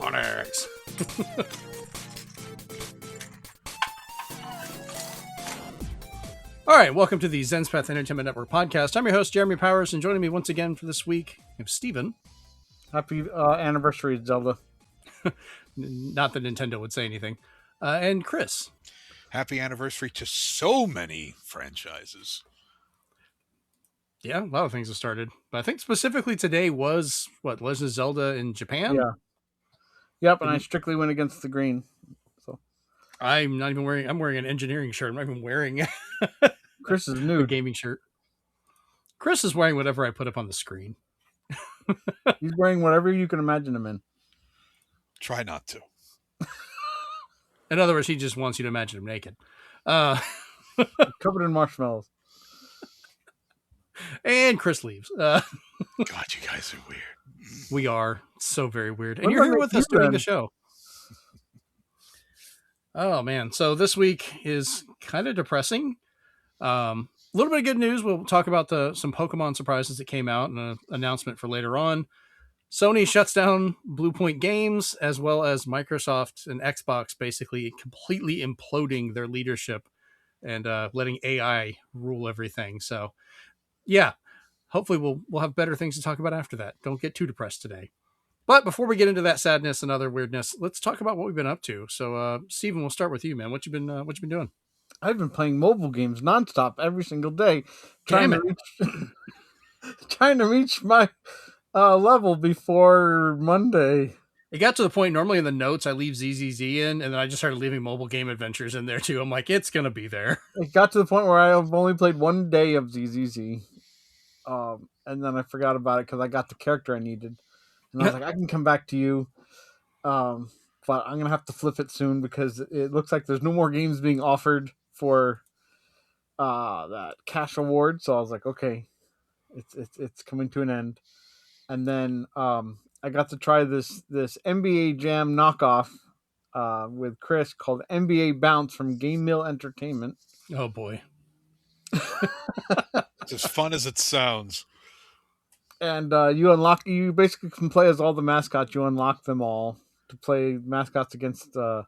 Onyx. All right, welcome to the Zenspath Entertainment Network Podcast. I'm your host, Jeremy Powers, and joining me once again for this week is Steven. Happy anniversary, Zelda. Not that Nintendo would say anything. And Chris. Happy anniversary to so many franchises. Yeah, a lot of things have started. But I think specifically today was, Legend of Zelda in Japan? Yeah. Yep, and I strictly went against the green. So I'm not even wearing... I'm wearing an engineering shirt. I'm not even wearing Chris is nude. a gaming shirt. Chris is wearing whatever I put up on the screen. He's wearing whatever you can imagine him in. Try not to. In other words, he just wants you to imagine him naked. Covered in marshmallows. And Chris leaves. God, you guys are weird. We are. It's so very weird. And What you're about here with you us doing then? the show. Oh, man. So this week is kind of depressing. A little bit of good news. We'll talk about some Pokemon surprises that came out and an announcement for later on. Sony shuts down Bluepoint Games, as well as Microsoft and Xbox basically completely imploding their leadership and letting AI rule everything. So, yeah, hopefully we'll have better things to talk about after that. Don't get too depressed today. But before we get into that sadness and other weirdness, let's talk about what we've been up to. So, Steven, we'll start with you, man. What you been doing? I've been playing mobile games nonstop every single day, trying to reach my level before Monday. It got to the point, normally in the notes, I leave ZZZ in, and then I just started leaving mobile game adventures in there too. I'm like, it's going to be there. It got to the point where I've only played one day of ZZZ. And then I forgot about it because I got the character I needed. And I was like, I can come back to you. But I'm going to have to flip it soon because it looks like there's no more games being offered for that cash award. So I was like, okay, it's coming to an end. And then I got to try this NBA Jam knockoff with Chris called NBA Bounce from Game Mill Entertainment. Oh, boy. It's as fun as it sounds. And you basically can play as all the mascots. You unlock them all to play mascots against. I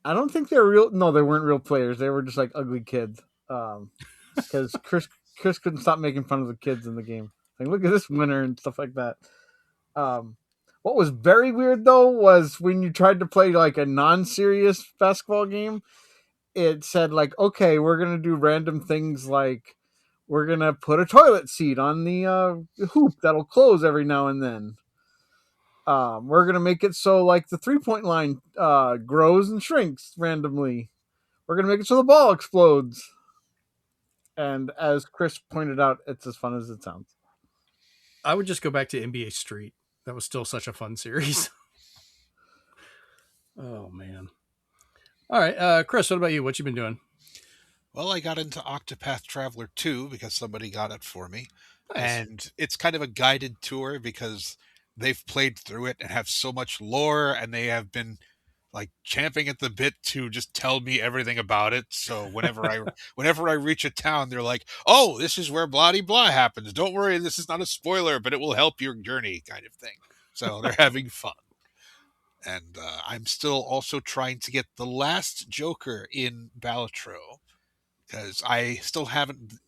don't think they're real. No, they weren't real players. They were just like ugly kids. Because Chris couldn't stop making fun of the kids in the game. Like, look at this winner and stuff like that. What was very weird though was when you tried to play like a non-serious basketball game. It said like, okay, we're gonna do random things like. We're going to put a toilet seat on the hoop that'll close every now and then. We're going to make it so like the 3-point line grows and shrinks randomly. We're going to make it so the ball explodes. And as Chris pointed out, it's as fun as it sounds. I would just go back to NBA Street. That was still such a fun series. Oh, man. All right. Chris, what about you? What you been doing? Well, I got into Octopath Traveler 2 because somebody got it for me. Nice. And it's kind of a guided tour because they've played through it and have so much lore, and they have been like champing at the bit to just tell me everything about it. So whenever I reach a town, they're like, "Oh, this is where blah de blah happens. Don't worry, this is not a spoiler, but it will help your journey," kind of thing. So they're having fun. And I'm still also trying to get the last Joker in Balatro. Because I still haven't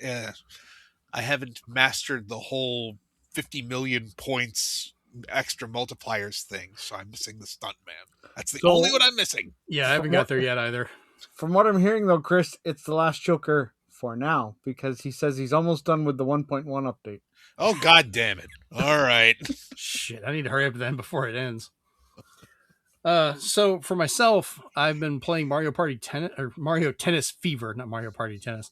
mastered the whole 50 million points extra multipliers thing, so I'm missing the stuntman. That's the only one I'm missing. Yeah, I haven't got there yet either. From what I'm hearing though, Chris, it's the last Joker for now because he says he's almost done with the 1.1 update. Oh, God damn it. All right. Shit, I need to hurry up then before it ends. So for myself, I've been playing Mario Tennis Fever, not Mario Party Tennis.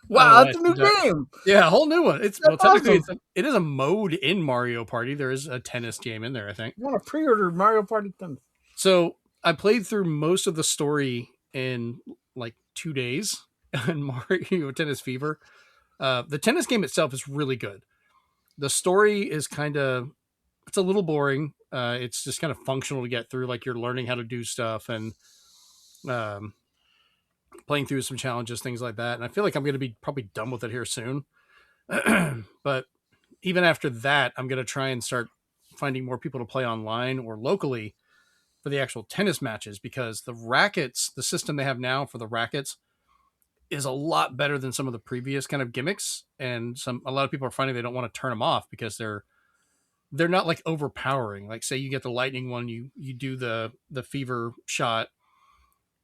Wow, that's a new game. Yeah, a whole new one. Technically awesome. it is a mode in Mario Party. There is a tennis game in there, I think. I want to pre-order Mario Party Tennis. So I played through most of the story in like 2 days in Mario Tennis Fever. The tennis game itself is really good. The story is it's a little boring. It's just kind of functional to get through. Like you're learning how to do stuff and playing through some challenges, things like that. And I feel like I'm going to be probably done with it here soon. But even after that, I'm going to try and start finding more people to play online or locally for the actual tennis matches, because the rackets, the system they have now for the rackets, is a lot better than some of the previous kind of gimmicks. And a lot of people are finding they don't want to turn them off because they're not like overpowering. Like, say you get the lightning one, you do the fever shot.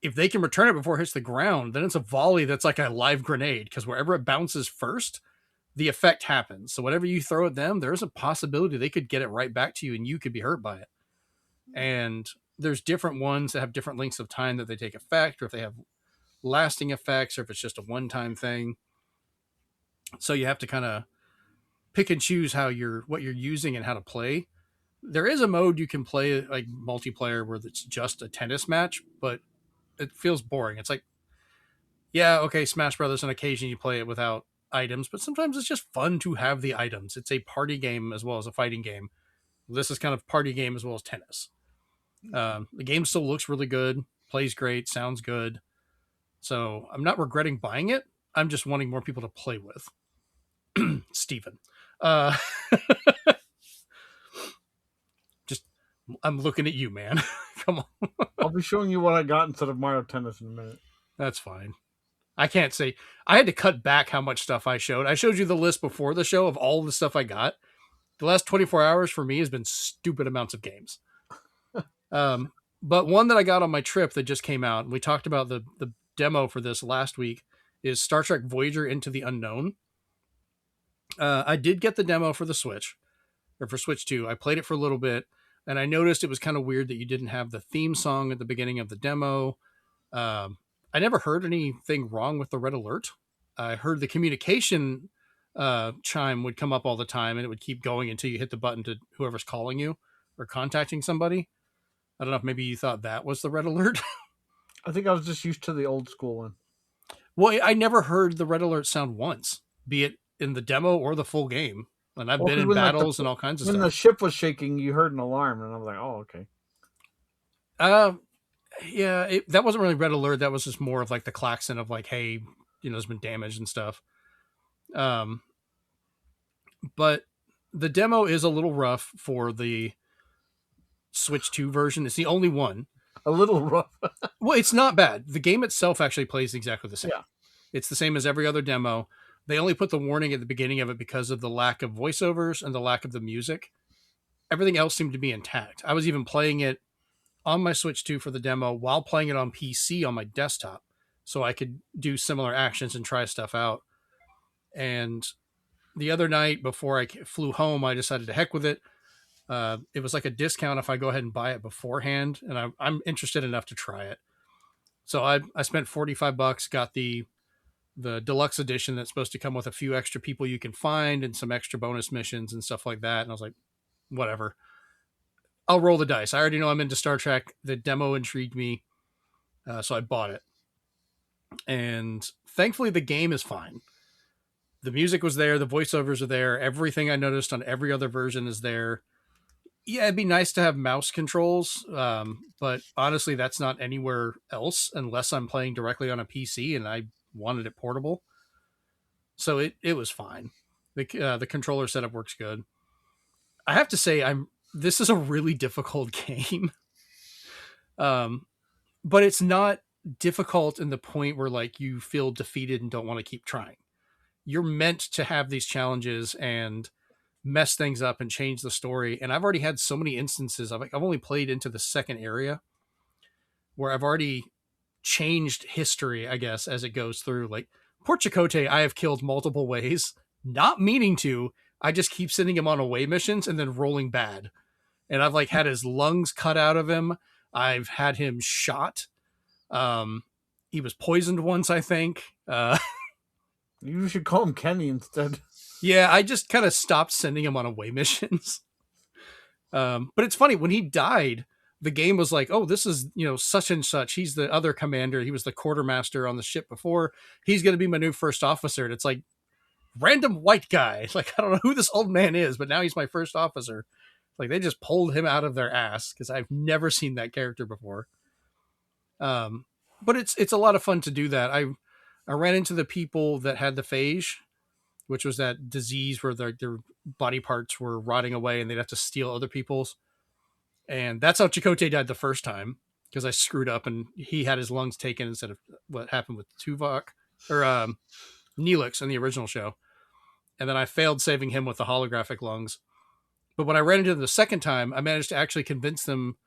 If they can return it before it hits the ground, then it's a volley that's like a live grenade, because wherever it bounces first, the effect happens. So whatever you throw at them, there's a possibility they could get it right back to you and you could be hurt by it. And there's different ones that have different lengths of time that they take effect, or if they have lasting effects, or if it's just a one-time thing. So you have to kind of pick and choose what you're using and how to play. There is a mode you can play like multiplayer where it's just a tennis match, but it feels boring. It's like, yeah, okay, Smash Brothers, on occasion you play it without items, but sometimes it's just fun to have the items. It's a party game as well as a fighting game. This is kind of party game as well as tennis. The game still looks really good, plays great, sounds good. So I'm not regretting buying it. I'm just wanting more people to play with. Steven. Just, I'm looking at you, man. Come on. I'll be showing you what I got instead of Mario Tennis in a minute. That's fine. I can't say. I had to cut back how much stuff I showed. I showed you the list before the show of all the stuff I got. The last 24 hours for me has been stupid amounts of games. But one that I got on my trip that just came out, and we talked about the demo for this last week, is Star Trek Voyager Into the Unknown. I did get the demo for the Switch, or for Switch 2. I played it for a little bit, and I noticed it was kind of weird that you didn't have the theme song at the beginning of the demo. I never heard anything wrong with the red alert. I heard the communication chime would come up all the time, and it would keep going until you hit the button to whoever's calling you or contacting somebody. I don't know if maybe you thought that was the red alert. I think I was just used to the old school one. Well, I never heard the red alert sound once, be it in the demo or the full game. And I've been in battles and all kinds of stuff. When the ship was shaking, you heard an alarm, and I was like, "Oh, okay." Yeah, that wasn't really red alert. That was just more of like the klaxon of like, hey, there's been damage and stuff. But the demo is a little rough for the Switch 2 version. It's the only one. A little rough. Well, it's not bad. The game itself actually plays exactly the same. Yeah. It's the same as every other demo. They only put the warning at the beginning of it because of the lack of voiceovers and the lack of the music. Everything else seemed to be intact. I was even playing it on my Switch 2 for the demo while playing it on PC on my desktop, so I could do similar actions and try stuff out. And the other night before I flew home, I decided to heck with it. It was like a discount if I go ahead and buy it beforehand, and I'm interested enough to try it. So I spent $45, got the deluxe edition that's supposed to come with a few extra people you can find and some extra bonus missions and stuff like that. And I was like, whatever. I'll roll the dice. I already know I'm into Star Trek. The demo intrigued me, so I bought it. And thankfully, the game is fine. The music was there. The voiceovers are there. Everything I noticed on every other version is there. Yeah, it'd be nice to have mouse controls, but honestly, that's not anywhere else unless I'm playing directly on a PC and I wanted it portable. So it was fine. The controller setup works good. I have to say, this is a really difficult game, but it's not difficult in the point where like you feel defeated and don't want to keep trying. You're meant to have these challenges and mess things up and change the story. And I've already had so many instances. I've only played into the second area where I've already changed history, I guess, as it goes through. Like Port Chakotay, I have killed multiple ways, not meaning to. I just keep sending him on away missions and then rolling bad. And I've like had his lungs cut out of him. I've had him shot. He was poisoned once, I think. You should call him Kenny instead. Yeah, I just kind of stopped sending him on away missions. But it's funny, when he died, the game was like, oh, this is, such and such. He's the other commander. He was the quartermaster on the ship before. He's going to be my new first officer. And it's like, random white guy. Like, I don't know who this old man is, but now he's my first officer. Like, they just pulled him out of their ass because I've never seen that character before. But it's a lot of fun to do that. I ran into the people that had the phage, which was that disease where their body parts were rotting away and they'd have to steal other people's. And that's how Chakotay died the first time, because I screwed up and he had his lungs taken instead of what happened with Tuvok or Neelix in the original show. And then I failed saving him with the holographic lungs. But when I ran into them the second time, I managed to actually convince them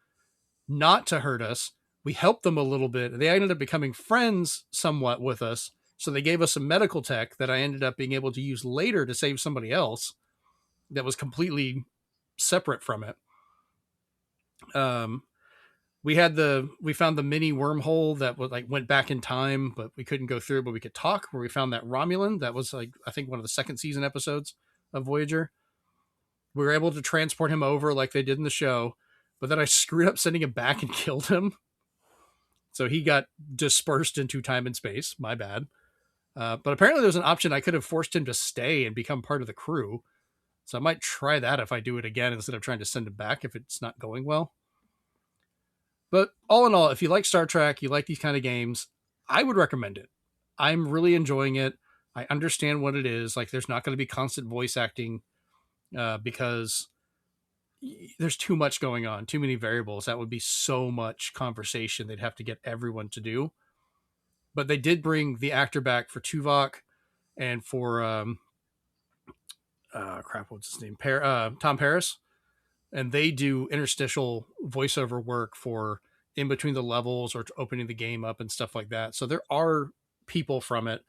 not to hurt us. We helped them a little bit. They ended up becoming friends somewhat with us. So they gave us some medical tech that I ended up being able to use later to save somebody else that was completely separate from it. We found the mini wormhole that was like went back in time, but we couldn't go through, but we could talk, where we found that Romulan that was like, I think one of the second season episodes of Voyager. We were able to transport him over like they did in the show, but then I screwed up sending him back and killed him. So he got dispersed into time and space. My bad. But apparently there's an option I could have forced him to stay and become part of the crew. So I might try that if I do it again instead of trying to send him back if it's not going well. But all in all, if you like Star Trek, you like these kind of games, I would recommend it. I'm really enjoying it. I understand what it is. Like, there's not going to be constant voice acting because there's too much going on, too many variables. That would be so much conversation they'd have to get everyone to do. But they did bring the actor back for Tuvok and for what's his name? Tom Paris. And they do interstitial voiceover work for in between the levels or opening the game up and stuff like that. So there are people from it,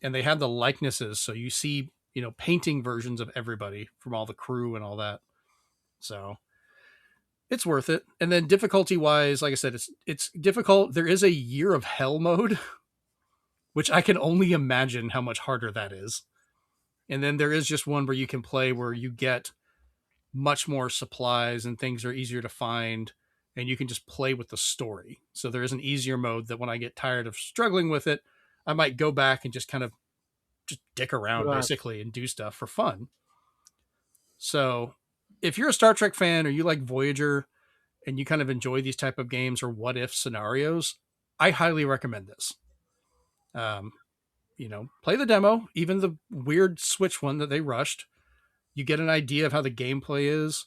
and they have the likenesses. So you see, painting versions of everybody from all the crew and all that. So it's worth it. And then difficulty wise, like I said, it's difficult. There is a Year of Hell mode, which I can only imagine how much harder that is. And then there is just one where you can play where you get much more supplies and things are easier to find, and you can just play with the story. So there is an easier mode that when I get tired of struggling with it, I might go back and just kind of just dick around basically and do stuff for fun. So if you're a Star Trek fan or you like Voyager and you kind of enjoy these type of games or what if scenarios, I highly recommend this. Play the demo, even the weird Switch one that they rushed. You get an idea of how the gameplay is.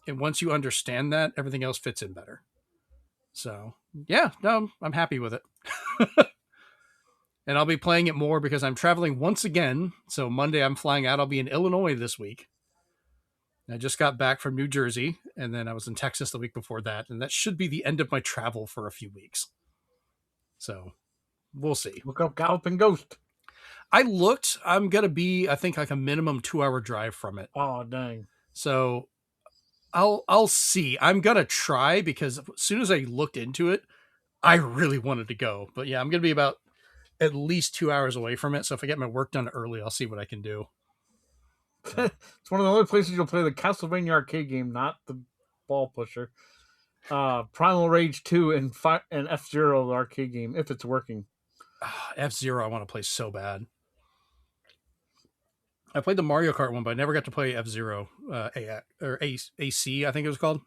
And once you understand that, everything else fits in better. So yeah, no, I'm happy with it. And I'll be playing it more because I'm traveling once again. So Monday I'm flying out. I'll be in Illinois this week. I just got back from New Jersey, and then I was in Texas the week before that. And that should be the end of my travel for a few weeks. So we'll see. Look up Galloping Ghost. I looked. I'm going to be, I think, like a minimum 2-hour drive from it. Oh, dang. So I'll see. I'm going to try because as soon as I looked into it, I really wanted to go. But yeah, I'm going to be about at least 2 hours away from it. So if I get my work done early, I'll see what I can do. It's one of the only places you'll play the Castlevania arcade game, not the ball pusher. Primal Rage 2 and F-Zero, the arcade game, if it's working. F-Zero I want to play so bad. I played the Mario Kart one, but I never got to play F-Zero AC, I think it was called.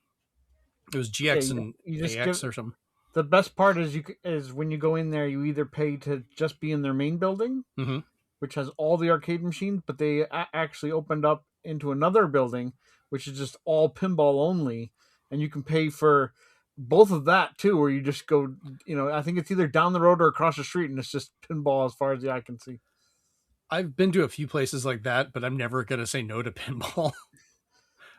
It was GX and AX or something. The best part is when you go in there, you either pay to just be in their main building, mm-hmm. which has all the arcade machines, but they actually opened up into another building, which is just all pinball only, and you can pay for both of that too, where you just go, I think it's either down the road or across the street, and it's just pinball as far as the eye can see. I've been to a few places like that, but I'm never going to say no to pinball.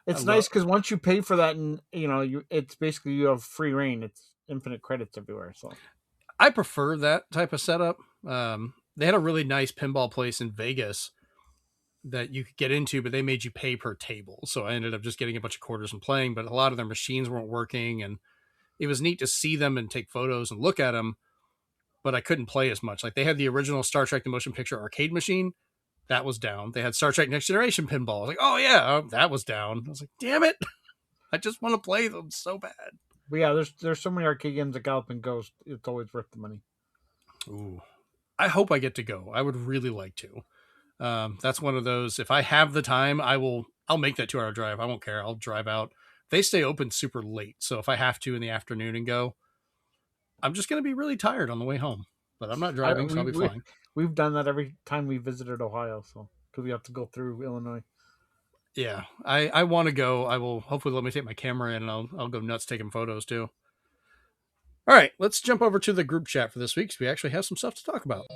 It's nice because once you pay for that, and it's basically you have free reign. It's infinite credits everywhere. So I prefer that type of setup. They had a really nice pinball place in Vegas that you could get into, but they made you pay per table. So I ended up just getting a bunch of quarters and playing, but a lot of their machines weren't working, and it was neat to see them and take photos and look at them, but I couldn't play as much. Like, they had the original Star Trek The Motion Picture arcade machine. That was down. They had Star Trek Next Generation pinball. I was like, oh yeah, that was down. I was like, damn it. I just want to play them so bad. But yeah, there's so many arcade games at Galloping Ghost. It's always worth the money. Ooh, I hope I get to go. I would really like to. That's one of those. If I have the time, I'll make that 2-hour drive. I won't care. I'll drive out. They stay open super late, so if I have to in the afternoon and go, I'm just going to be really tired on the way home. But I'm not driving, so I'll be fine. We've done that every time we visited Ohio. So because we have to go through Illinois. Yeah, I want to go. I will hopefully let me take my camera in, and I'll go nuts taking photos too. All right, let's jump over to the group chat for this week, because we actually have some stuff to talk about.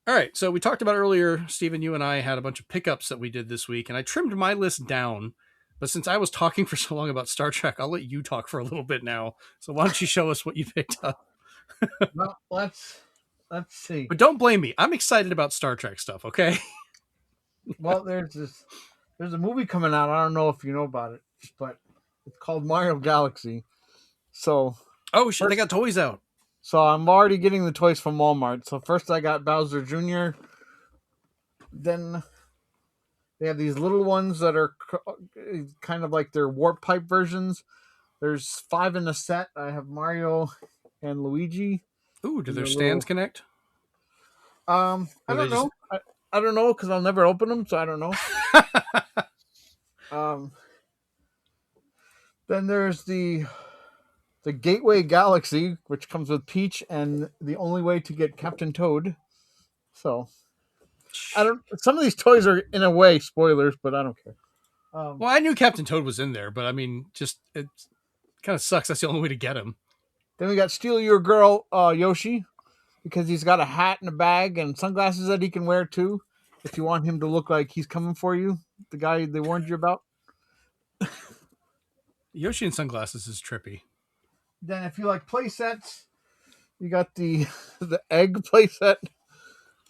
All right, so we talked about earlier, Stephen, you and I had a bunch of pickups that we did this week, and I trimmed my list down. But since I was talking for so long about Star Trek, I'll let you talk for a little bit now. So why don't you show us what you picked up? Well, let's see. But don't blame me. I'm excited about Star Trek stuff, okay? Well, there's a movie coming out. I don't know if you know about it, but it's called Mario Galaxy. So, oh shit, they got toys out. So I'm already getting the toys from Walmart. So first I got Bowser Jr. Then they have these little ones that are kind of like their warp pipe versions. There's 5 in a set. I have Mario and Luigi. Ooh, do their stands connect? I don't know. I don't know because I'll never open them, so I don't know. Then there's the Gateway Galaxy, which comes with Peach and the only way to get Captain Toad. So some of these toys are in a way spoilers, but I don't care. Well, I knew Captain Toad was in there, but I mean, just it kind of sucks. That's the only way to get him. Then we got Steal Your Girl Yoshi, because he's got a hat and a bag and sunglasses that he can wear too, if you want him to look like he's coming for you, the guy they warned you about. Yoshi in sunglasses is trippy. Then if you like play sets, you got the egg play set,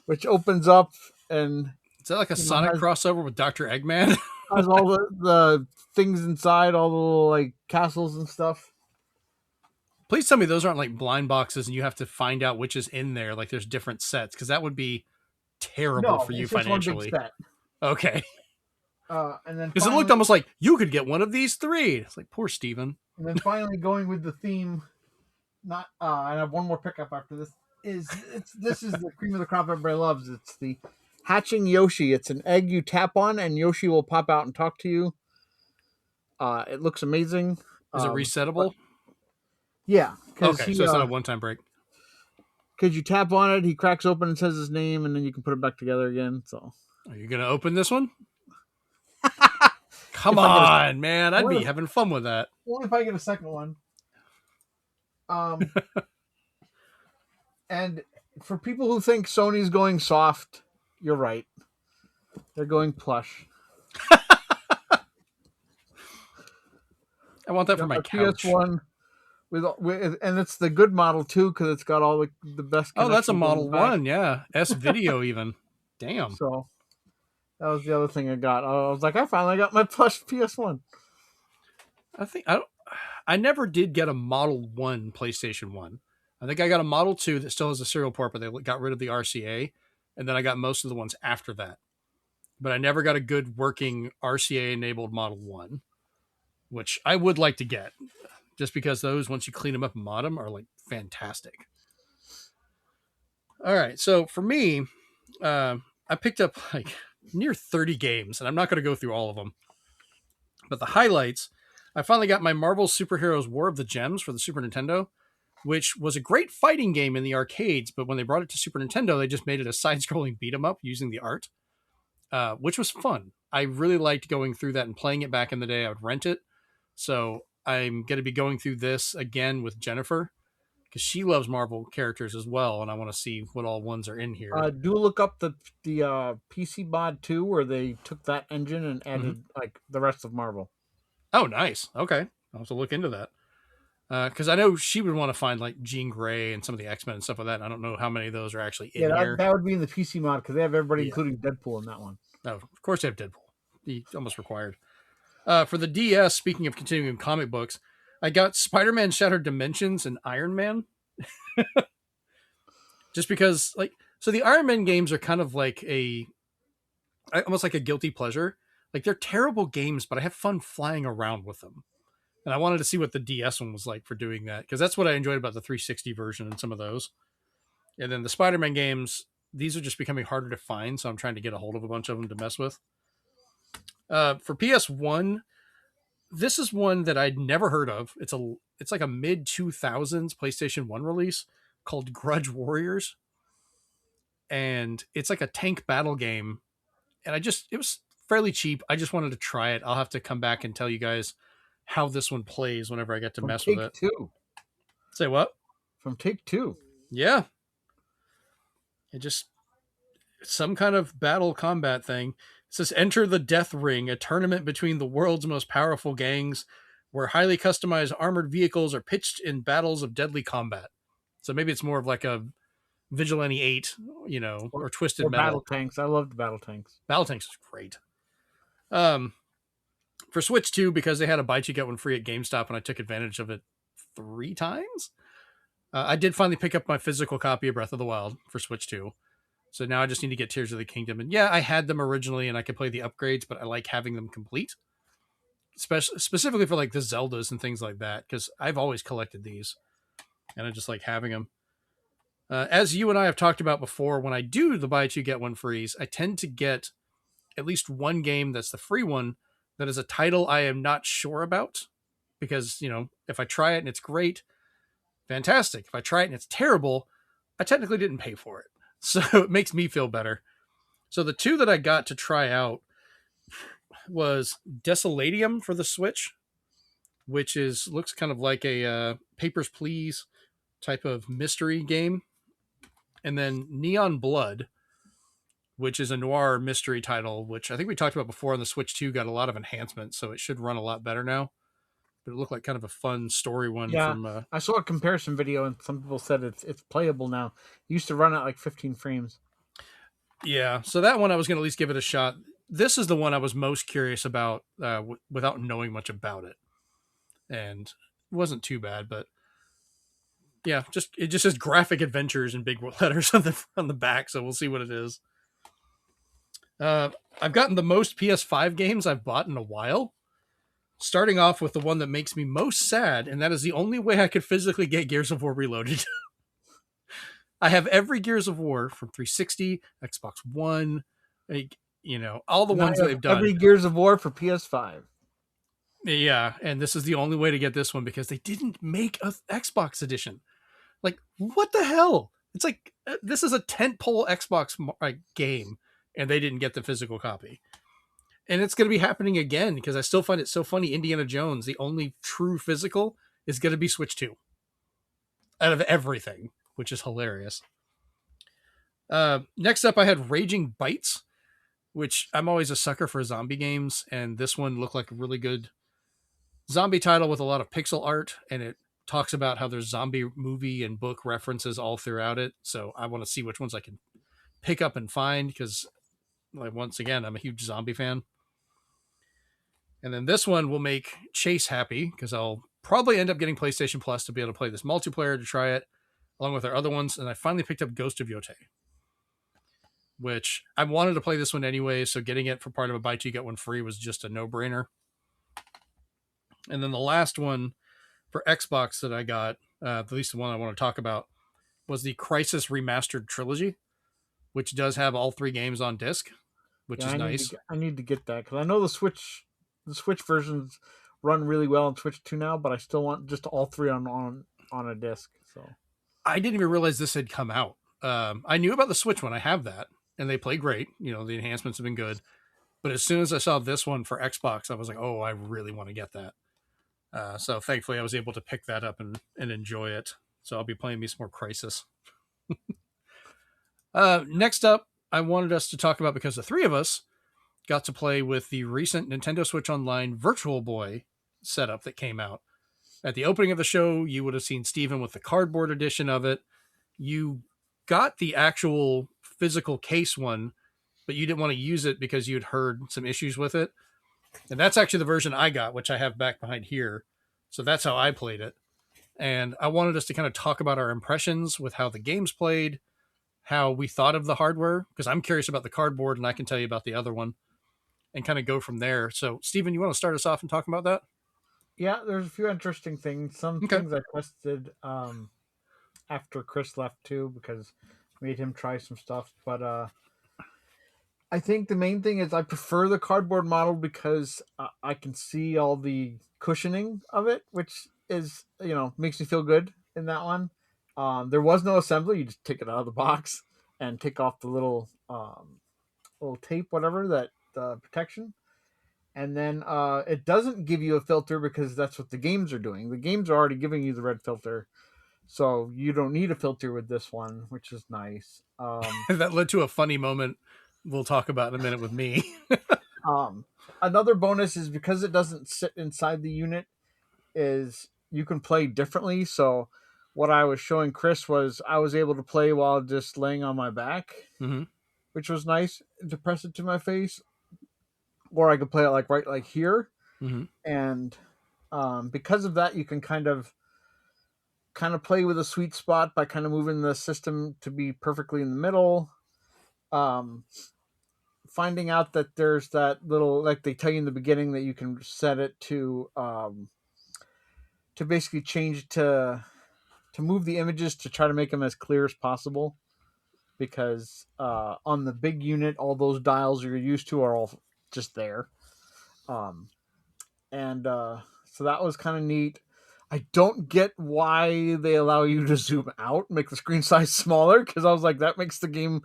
which opens up and... Is that like a Sonic crossover with Dr. Eggman? Has all the things inside, all the little like castles and stuff. Please tell me those aren't like blind boxes and you have to find out which is in there. Like there's different sets, because that would be terrible for you financially. One big set. Okay. And then because it looked almost like you could get one of these 3. It's like poor Steven. And then finally going with the theme, I have one more pickup after this. This is the cream of the crop everybody loves. It's the Hatching Yoshi. It's an egg you tap on and Yoshi will pop out and talk to you. It looks amazing. Is it resettable? Yeah. Okay, so it's not a one-time break. Because you tap on it, he cracks open and says his name, and then you can put it back together again. So, are you going to open this one? Come on, man. I'd be having fun with that. Only if I get a second one. And for people who think Sony's going soft, you're right. They're going plush. I want that for my couch. PS1 with and it's the good model too, because it's got all the best. Oh, that's a Model 1, yeah. S-Video even. Damn. So that was the other thing I got. I was like, I finally got my plush PS1. I never did get a Model 1 PlayStation 1. I think I got a Model 2 that still has a serial port, but they got rid of the RCA. And then I got most of the ones after that. But I never got a good working RCA-enabled Model 1, which I would like to get. Just because those, once you clean them up and mod them, are like fantastic. All right, so for me, I picked up like near 30 games, and I'm not going to go through all of them. But the highlights, I finally got my Marvel Superheroes War of the Gems for the Super Nintendo, which was a great fighting game in the arcades, but when they brought it to Super Nintendo, they just made it a side-scrolling beat-em-up using the art, which was fun. I really liked going through that and playing it back in the day. I would rent it. So I'm going to be going through this again with Jennifer, because she loves Marvel characters as well, and I want to see what all ones are in here. Do look up the PC mod too, where they took that engine and added like the rest of Marvel. Oh, nice. Okay, I'll have to look into that. Because I know she would want to find like Jean Grey and some of the X-Men and stuff like that. And I don't know how many of those are actually in here. That would be in the PC mod, because they have everybody, including Deadpool, in that one. No, of course they have Deadpool. He's almost required. For the DS, speaking of continuing comic books, I got Spider-Man Shattered Dimensions and Iron Man. Just because, like, so the Iron Man games are kind of like almost like a guilty pleasure. Like, they're terrible games, but I have fun flying around with them. And I wanted to see what the DS one was like for doing that, because that's what I enjoyed about the 360 version and some of those. And then the Spider-Man games, these are just becoming harder to find, so I'm trying to get a hold of a bunch of them to mess with. For PS1, this is one that I'd never heard of. It's like a mid-2000s PlayStation 1 release called Grudge Warriors. and it's like a tank battle game. And it was fairly cheap. I just wanted to try it. I'll have to come back and tell you guys how this one plays whenever I get to From mess with it. Take-Two. Say what? From Take-Two. Yeah. It's some kind of battle combat thing. It says enter the Death Ring, a tournament between the world's most powerful gangs where highly customized armored vehicles are pitched in battles of deadly combat. So maybe it's more of like a Vigilante 8, or Twisted Metal. Battle Tanks. I loved Battle Tanks. Battle Tanks is great. For Switch 2, because they had a buy two get one free at GameStop, and I took advantage of it 3 times. I did finally pick up my physical copy of Breath of the Wild for Switch 2. So now I just need to get Tears of the Kingdom. And yeah, I had them originally and I could play the upgrades, but I like having them complete. Specifically for like the Zeldas and things like that, because I've always collected these and I just like having them. As you and I have talked about before, when I do the buy two get one frees, I tend to get at least one game that's the free one that is a title I am not sure about. Because, if I try it and it's great, fantastic. If I try it and it's terrible, I technically didn't pay for it. So it makes me feel better. So the 2 that I got to try out was Desolatium for the Switch, which looks kind of like a Papers, Please type of mystery game. And then Neon Blood, which is a noir mystery title, which I think we talked about before on the Switch 2, got a lot of enhancements, so it should run a lot better now. But it looked like kind of a fun story one. Yeah, from I saw a comparison video, and some people said it's playable now. It used to run at like 15 frames. Yeah, so that one I was going to at least give it a shot. This is the one I was most curious about without knowing much about it. And it wasn't too bad, but yeah, it just says graphic adventures in big letters on the back, so we'll see what it is. I've gotten the most PS5 games I've bought in a while. Starting off with the one that makes me most sad, and that is the only way I could physically get Gears of War Reloaded. I have every Gears of War from 360, Xbox One, all the ones that they've done. Every Gears of War for PS5. Yeah, and this is the only way to get this one because they didn't make an Xbox edition. Like, what the hell? It's like, this is a tentpole Xbox game, and they didn't get the physical copy. And it's going to be happening again because I still find it so funny. Indiana Jones, the only true physical, is going to be Switch 2 out of everything, which is hilarious. Next up, I had Raging Bites, which I'm always a sucker for zombie games. And this one looked like a really good zombie title with a lot of pixel art. And it talks about how there's zombie movie and book references all throughout it. So I want to see which ones I can pick up and find because, like, once again, I'm a huge zombie fan. And then this one will make Chase happy because I'll probably end up getting PlayStation Plus to be able to play this multiplayer to try it along with our other ones. And I finally picked up Ghost of Yotei, which I wanted to play this one anyway. So getting it for part of a buy two, get one free was just a no brainer. And then the last one for Xbox that I got, at least the one I want to talk about, was the Crysis Remastered Trilogy, which does have all 3 games on disc, which is nice. I need to get that because I know the Switch versions run really well on Switch 2 now, but I still want just all 3 on a disc. So I didn't even realize this had come out. I knew about the Switch one. I have that, and they play great. The enhancements have been good. But as soon as I saw this one for Xbox, I was like, oh, I really want to get that. So thankfully, I was able to pick that up and enjoy it. So I'll be playing me some more Crysis. Next up, I wanted us to talk about, because the 3 of us got to play with the recent Nintendo Switch Online Virtual Boy setup that came out. At the opening of the show, you would have seen Steven with the cardboard edition of it. You got the actual physical case one, but you didn't want to use it because you had heard some issues with it. And that's actually the version I got, which I have back behind here. So that's how I played it. And I wanted us to kind of talk about our impressions with how the game's played, how we thought of the hardware, because I'm curious about the cardboard and I can tell you about the other one, and kind of go from there. So, Steven, you want to start us off and talk about that? Yeah, there's a few interesting things. Some things I tested after Chris left too, because I made him try some stuff. But I think the main thing is I prefer the cardboard model because I can see all the cushioning of it, which is, makes me feel good in that one. There was no assembly. You just take it out of the box and take off the little tape, whatever, that protection. And then it doesn't give you a filter because that's what the games are doing. The games are already giving you the red filter, so you don't need a filter with this one, which is nice. That led to a funny moment we'll talk about in a minute with me. Another bonus is because it doesn't sit inside the unit, is you can play differently. So what I was showing Chris was I was able to play while just laying on my back, Mm-hmm. which was nice to press it to my face, or I could play it right here. Mm-hmm. And because of that, you can kind of play with a sweet spot by kind of moving the system to be perfectly in the middle. Finding out that there's that little, like they tell you in the beginning, that you can set it to basically change to move the images to try to make them as clear as possible, because on the big unit, all those dials you're used to are all just there. So that was kind of neat. I don't get why they allow you to zoom out, make the screen size smaller, because I was like, that makes the game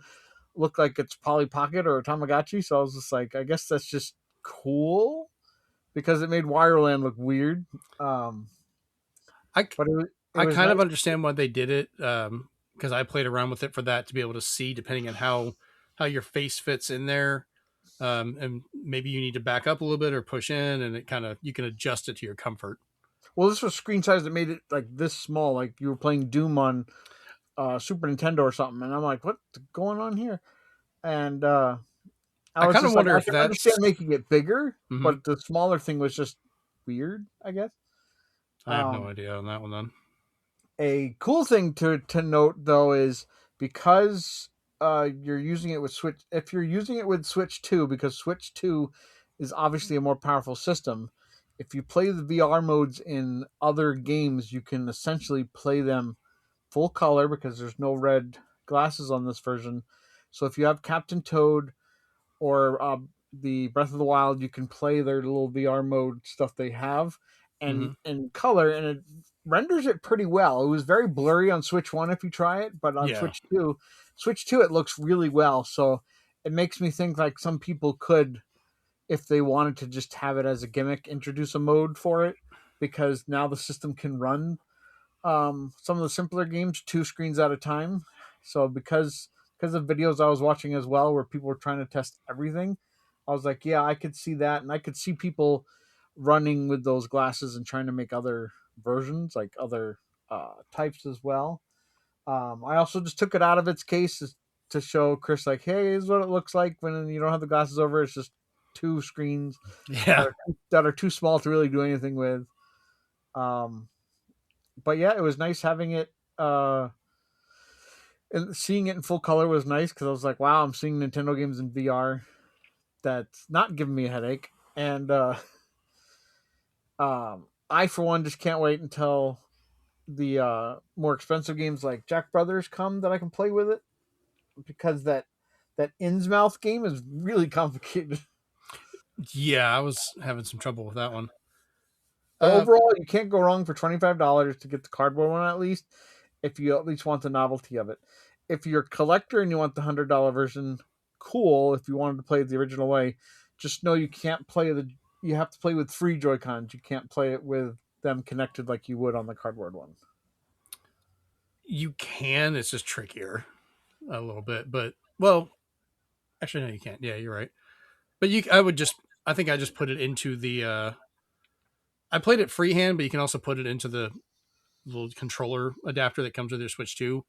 look like it's Polly Pocket or a Tamagotchi. So I was just like, I guess that's just cool, because it made Wireland look weird. I was kind of nice. understand why they did it, because I played around with it for that, to be able to see depending on how your face fits in there, and maybe you need to back up a little bit or push in, and you can adjust it to your comfort. Well, this was screen size that made it like this small, like you were playing Doom on Super Nintendo or something, and I'm like, what's going on here? And I kind of wonder I if can that's understand making it bigger, Mhm. but the smaller thing was just weird, I guess. I have no idea on that one then. A cool thing to note though is because you're using it with Switch. If you're using it with Switch 2, because Switch 2 is obviously a more powerful system, if you play the VR modes in other games, you can essentially play them full color because there's no red glasses on this version. So if you have Captain Toad or the Breath of the Wild, you can play their little VR mode stuff they have, and in color, and it renders it pretty well. It was very blurry on Switch 1 if you try it, but on Yeah. Switch 2 it looks really well. So it makes me think like some people could, if they wanted to just have it as a gimmick, introduce a mode for it, because now the system can run some of the simpler games 2 screens at a time. So because of videos I was watching as well where people were trying to test everything, I was like, yeah, I could see that, and I could see people running with those glasses and trying to make other versions, like other types as well. I also just took it out of its case to show Chris, like, hey, this is what it looks like when you don't have the glasses over. It's just 2 screens Yeah. that are too small to really do anything with. But yeah, it was nice having it. And seeing it in full color was nice, because I was like, wow, I'm seeing Nintendo games in VR. That's not giving me a headache. And I, for one, just can't wait until the more expensive games like Jack Brothers come that I can play with it, because that Innsmouth game is really complicated. Yeah, I was having some trouble with that one. But overall, you can't go wrong for $25 to get the cardboard one, at least, if you at least want the novelty of it. If you're a collector and you want the $100 version, cool. If you wanted to play it the original way, just know you can't play you have to play with free Joy-Cons. You can't play it with them connected like you would on the cardboard one. You can, it's just trickier a little bit, but well, actually no, you can't. Yeah, you're right. But I think I just put it into the I played it freehand, but you can also put it into the little controller adapter that comes with your Switch 2,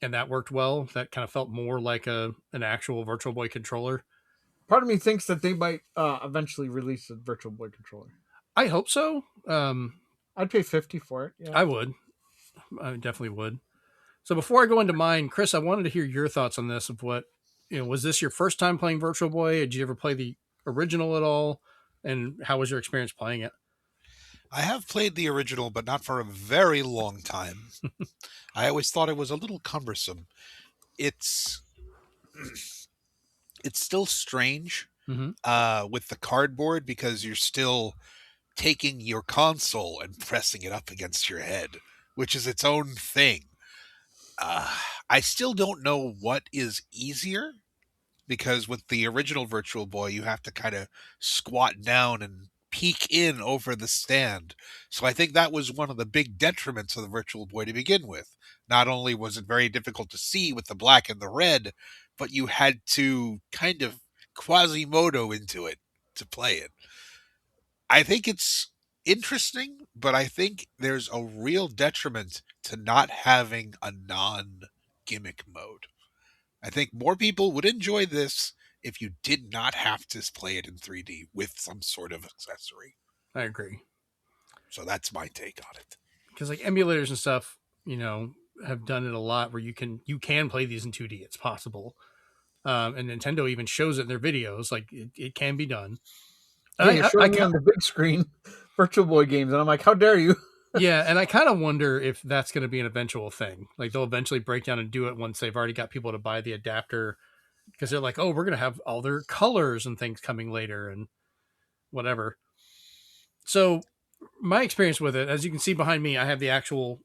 and that worked well. That kind of felt more like an actual Virtual Boy controller. Part of me thinks that they might eventually release a Virtual Boy controller. I hope so. I'd pay $50 for it. Yeah. I would. I definitely would. So before I go into mine, Chris, I wanted to hear your thoughts on this. Of what, was this your first time playing Virtual Boy? Did you ever play the original at all? And how was your experience playing it? I have played the original, but not for a very long time. I always thought it was a little cumbersome. It's still strange with the cardboard, because you're still taking your console and pressing it up against your head, which is its own thing. I still don't know what is easier, because with the original Virtual Boy, you have to kind of squat down and peek in over the stand. So I think that was one of the big detriments of the Virtual Boy to begin with. Not only was it very difficult to see with the black and the red, but you had to kind of Quasimodo into it to play it. I think it's interesting, but I think there's a real detriment to not having a non-gimmick mode. I think more people would enjoy this if you did not have to play it in 3D with some sort of accessory. I agree. So that's my take on it. Because like emulators and stuff, have done it a lot where you can play these in 2D. It's possible. And Nintendo even shows it in their videos. Like it can be done. Yeah, you're showing me on the big screen Virtual Boy games, and I'm like, how dare you? Yeah, and I kind of wonder if that's going to be an eventual thing. Like they'll eventually break down and do it once they've already got people to buy the adapter, because they're like, oh, we're going to have all their colors and things coming later and whatever. So my experience with it, as you can see behind me, I have the actual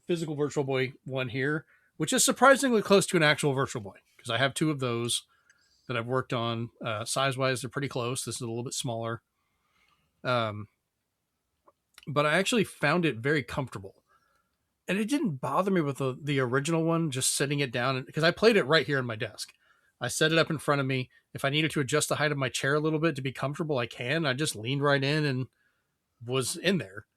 physical Virtual Boy one here, which is surprisingly close to an actual Virtual Boy, because I have two of those that I've worked on. Size-wise, they're pretty close. This is a little bit smaller. But I actually found it very comfortable. And it didn't bother me with the original one, just sitting it down, because I played it right here on my desk. I set it up in front of me. If I needed to adjust the height of my chair a little bit to be comfortable, I can. I just leaned right in and was in there.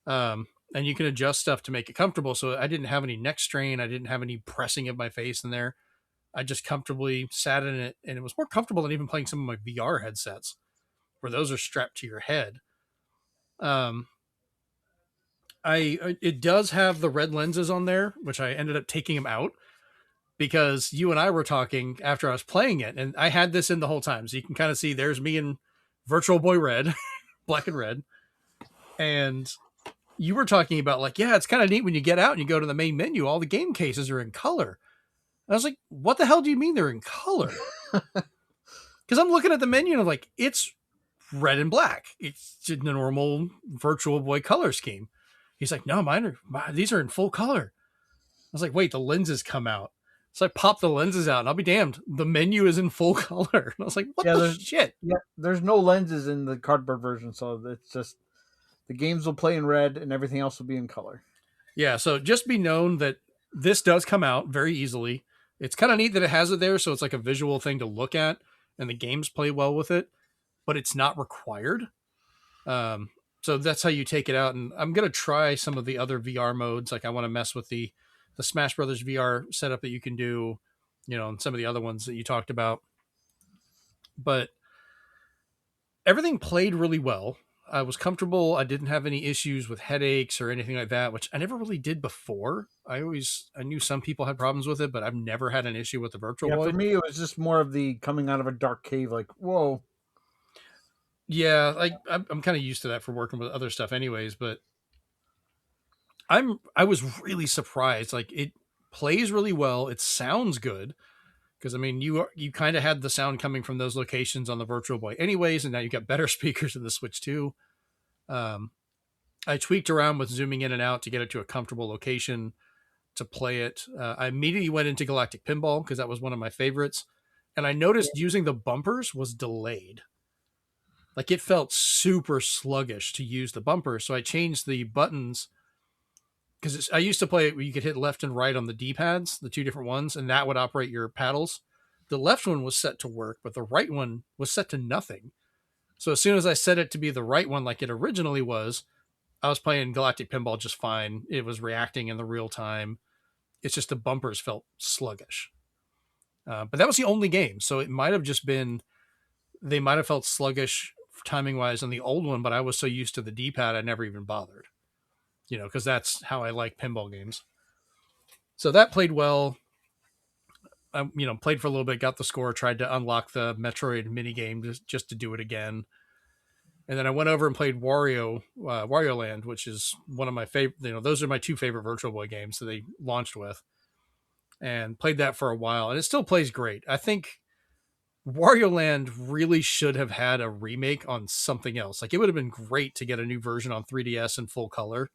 And you can adjust stuff to make it comfortable. So I didn't have any neck strain. I didn't have any pressing of my face in there. I just comfortably sat in it, and it was more comfortable than even playing some of my VR headsets, where those are strapped to your head. It does have the red lenses on there, which I ended up taking them out because you and I were talking after I was playing it, and I had this in the whole time. So you can kind of see there's me in Virtual Boy Red, black and red. And you were talking about like, yeah, it's kind of neat when you get out and you go to the main menu, all the game cases are in color. I was like, what the hell do you mean they're in color? Because I'm looking at the menu and I'm like, it's red and black. It's the normal Virtual Boy color scheme. He's like, no, these are in full color. I was like, wait, the lenses come out. So I popped the lenses out and I'll be damned, the menu is in full color. And I was like, what the shit? Yeah, there's no lenses in the cardboard version. So it's just the games will play in red and everything else will be in color. Yeah, so just be known that this does come out very easily. It's kind of neat that it has it there, so it's like a visual thing to look at, and the games play well with it, but it's not required. So that's how you take it out, and I'm going to try some of the other VR modes. Like I want to mess with the Smash Brothers VR setup that you can do, and some of the other ones that you talked about. But everything played really well. I was comfortable. I didn't have any issues with headaches or anything like that, which I never really did before. I knew some people had problems with it, but I've never had an issue with the Virtual Boy. For me, it was just more of the coming out of a dark cave, like, whoa. Yeah, I'm kind of used to that for working with other stuff anyways, but I was really surprised. Like it plays really well. It sounds good. Because I mean, you kind of had the sound coming from those locations on the Virtual Boy, anyways, and now you've got better speakers in the Switch too. I tweaked around with zooming in and out to get it to a comfortable location to play it. I immediately went into Galactic Pinball because that was one of my favorites, and I noticed using the bumpers was delayed. Like it felt super sluggish to use the bumpers, so I changed the buttons. Because I used to play it where you could hit left and right on the D-pads, the two different ones, and that would operate your paddles. The left one was set to work, but the right one was set to nothing. So as soon as I set it to be the right one like it originally was, I was playing Galactic Pinball just fine. It was reacting in the real time. It's just the bumpers felt sluggish. But that was the only game. So it might have just been, they might have felt sluggish timing-wise on the old one, but I was so used to the D-pad, I never even bothered. Because that's how I like pinball games. So that played well. I, played for a little bit, got the score, tried to unlock the Metroid minigame just to do it again. And then I went over and played Wario Land, which is one of my favorite, those are my two favorite Virtual Boy games that they launched with. And played that for a while. And it still plays great. I think Wario Land really should have had a remake on something else. Like it would have been great to get a new version on 3DS in full color.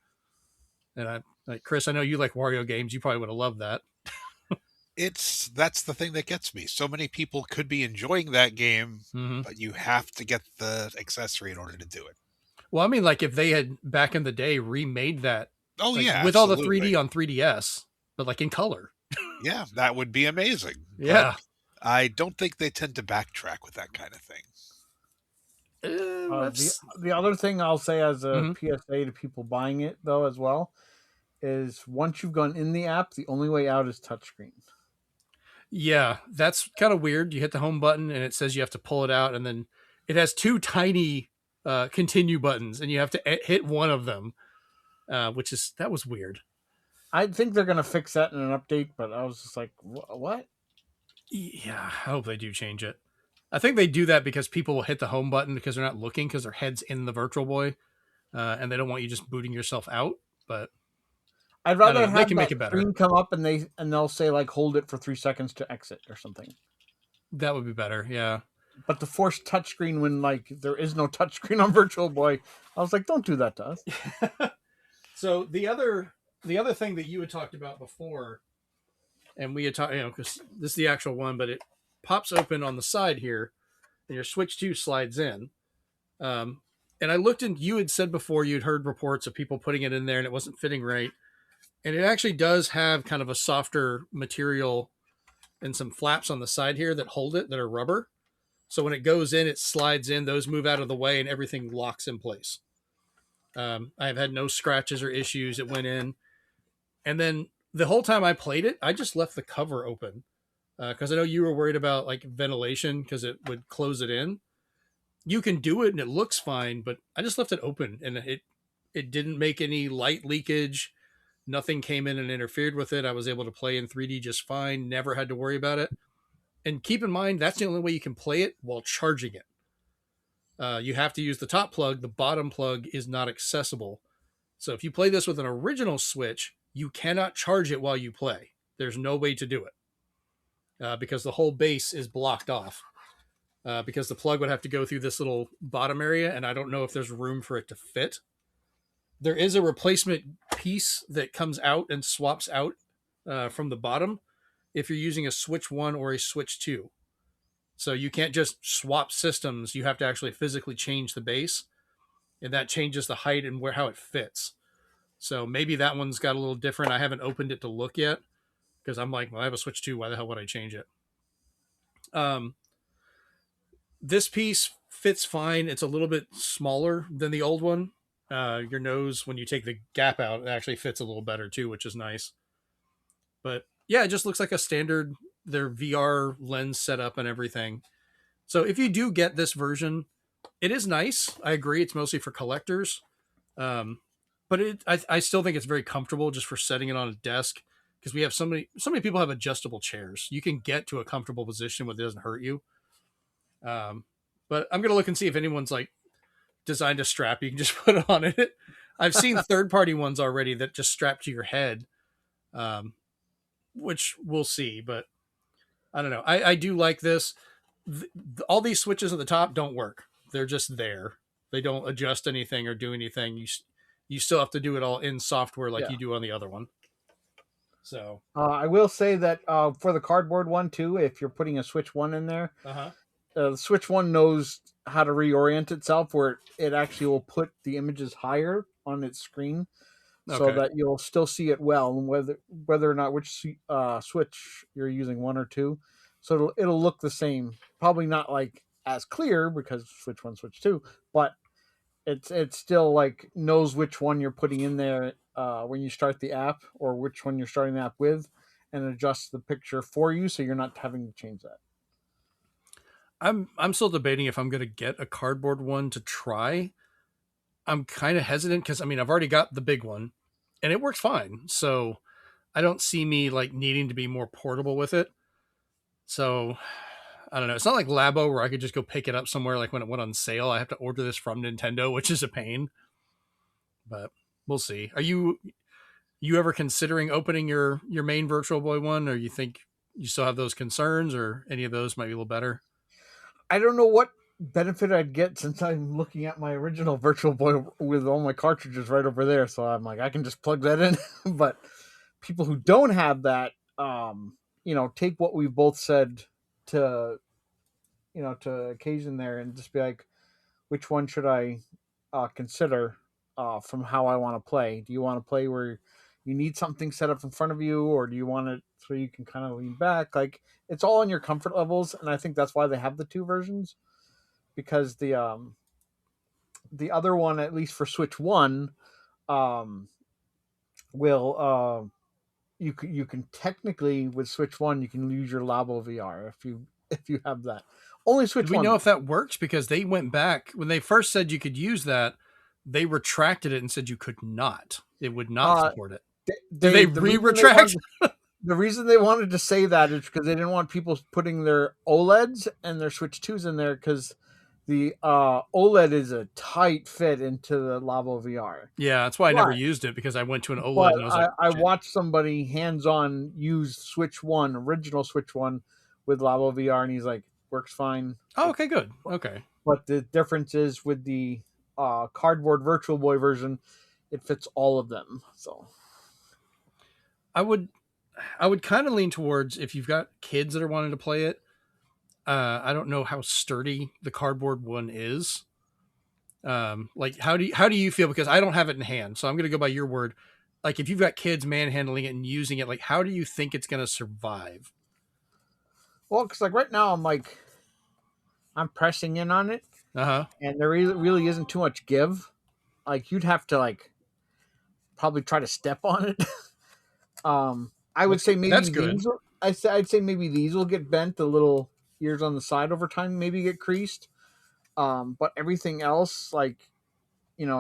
And Chris, I know you like Wario games. You probably would have loved that. That's the thing that gets me. So many people could be enjoying that game, Mm-hmm. but you have to get the accessory in order to do it. Well, I mean, like if they had back in the day remade that, Oh like yeah, with all the absolutely. 3D on 3DS, but like in color. Yeah, that would be amazing. Yeah. But I don't think they tend to backtrack with that kind of thing. That's The other thing I'll say as a Mhm. PSA to people buying it though as well is once you've gone in the app, the only way out is touchscreen. Yeah, that's kind of weird. You hit the home button and it says you have to pull it out, and then it has two tiny continue buttons, and you have to hit one of them, that was weird. I think they're gonna fix that in an update, but I was just like, what? Yeah, I hope they do change it. I think they do that because people will hit the home button because they're not looking because their head's in the Virtual Boy, and they don't want you just booting yourself out. But I'd I don't rather know. They have can make that it better. screen come up and they'll say like hold it for 3 seconds to exit or something. That would be better. Yeah. But the forced touchscreen when like there is no touchscreen on Virtual Boy, I was like, don't do that to us. So the other thing that you had talked about before, and we had talked, because this is the actual one, but it pops open on the side here, and your Switch 2 slides in. And I looked, and you had said before you'd heard reports of people putting it in there and it wasn't fitting right. And it actually does have kind of a softer material and some flaps on the side here that hold it that are rubber. So when it goes in, it slides in, those move out of the way, and everything locks in place. I've had no scratches or issues. It went in. And then the whole time I played it, I just left the cover open because I know you were worried about like ventilation because it would close it in. You can do it and it looks fine, but I just left it open and it didn't make any light leakage. Nothing came in and interfered with it. I was able to play in 3D just fine. Never had to worry about it. And keep in mind, that's the only way you can play it while charging it. You have to use the top plug. The bottom plug is not accessible. So if you play this with an original Switch, you cannot charge it while you play. There's no way to do it because the whole base is blocked off. Because the plug would have to go through this little bottom area, and I don't know if there's room for it to fit. There is a replacement piece that comes out and swaps out from the bottom if you're using a Switch 1 or a Switch 2. So you can't just swap systems. You have to actually physically change the base, and that changes the height and how it fits. So maybe that one's got a little different. I haven't opened it to look yet because I'm like, well, I have a Switch 2. Why the hell would I change it? This piece fits fine. It's a little bit smaller than the old one. Your nose, when you take the gap out, it actually fits a little better too, which is nice. But yeah, it just looks like a standard, their VR lens setup and everything. So if you do get this version, it is nice. I agree. It's mostly for collectors. But I still think it's very comfortable just for setting it on a desk because we have so many people have adjustable chairs. You can get to a comfortable position where it doesn't hurt you. But I'm going to look and see if anyone's like designed a strap you can just put on it. I've seen third-party ones already that just strap to your head, which we'll see. But I don't know. I do like this. All these switches at the top don't work. They're just there. They don't adjust anything or do anything. You still have to do it all in software like you do on the other one. So I will say that for the cardboard one too, if you're putting a Switch 1 in there, the Switch 1 knows how to reorient itself where it actually will put the images higher on its screen so that you'll still see it well, and whether or not which Switch you're using, 1 or 2. So it'll look the same. Probably not like as clear because Switch 1, Switch 2, but it's still like knows which one you're putting in there when you start the app or which one you're starting the app with, and adjusts the picture for you so you're not having to change that. I'm still debating if I'm going to get a cardboard one to try. I'm kind of hesitant because I've already got the big one and it works fine. So I don't see me like needing to be more portable with it. So I don't know. It's not like Labo where I could just go pick it up somewhere. Like when it went on sale, I have to order this from Nintendo, which is a pain, but we'll see. Are you ever considering opening your main Virtual Boy one, or you think you still have those concerns, or any of those might be a little better? I don't know what benefit I'd get since I'm looking at my original Virtual Boy with all my cartridges right over there. So I'm like, I can just plug that in. But people who don't have that, take what we've both said to, to occasion there and just be like, which one should I consider from how I want to play? Do you want to play where you need something set up in front of you, or do you want it so you can kind of lean back? Like, it's all on your comfort levels, and I think that's why they have the two versions, because the other one, at least for Switch One, will you can technically, with Switch One, you can use your Labo VR if you have that. Only Switch Do we One. know if that works? Because they went back when they first said you could use that. They retracted it and said you could not. It would not support it. Did they re-retract? The reason they wanted to say that is because they didn't want people putting their OLEDs and their Switch 2s in there, because the OLED is a tight fit into the Labo VR. Yeah, that's why I never used it, because I went to an OLED and I was like, I watched somebody hands-on use Switch 1, original Switch 1 with Labo VR, and he's like, works fine. Oh, okay, good. Okay. But the difference is with the cardboard Virtual Boy version, it fits all of them. So I would kind of lean towards, if you've got kids that are wanting to play it. I don't know how sturdy the cardboard one is. Like, how do you feel? Because I don't have it in hand, so I'm going to go by your word. Like, if you've got kids manhandling it and using it, like, how do you think it's going to survive? Well, because like right now I'm pressing in on it, and there really isn't too much give. Like, you'd have to like probably try to step on it. I would say maybe that's good. I'd say maybe these will get bent, the little ears on the side over time, maybe get creased. But everything else, like,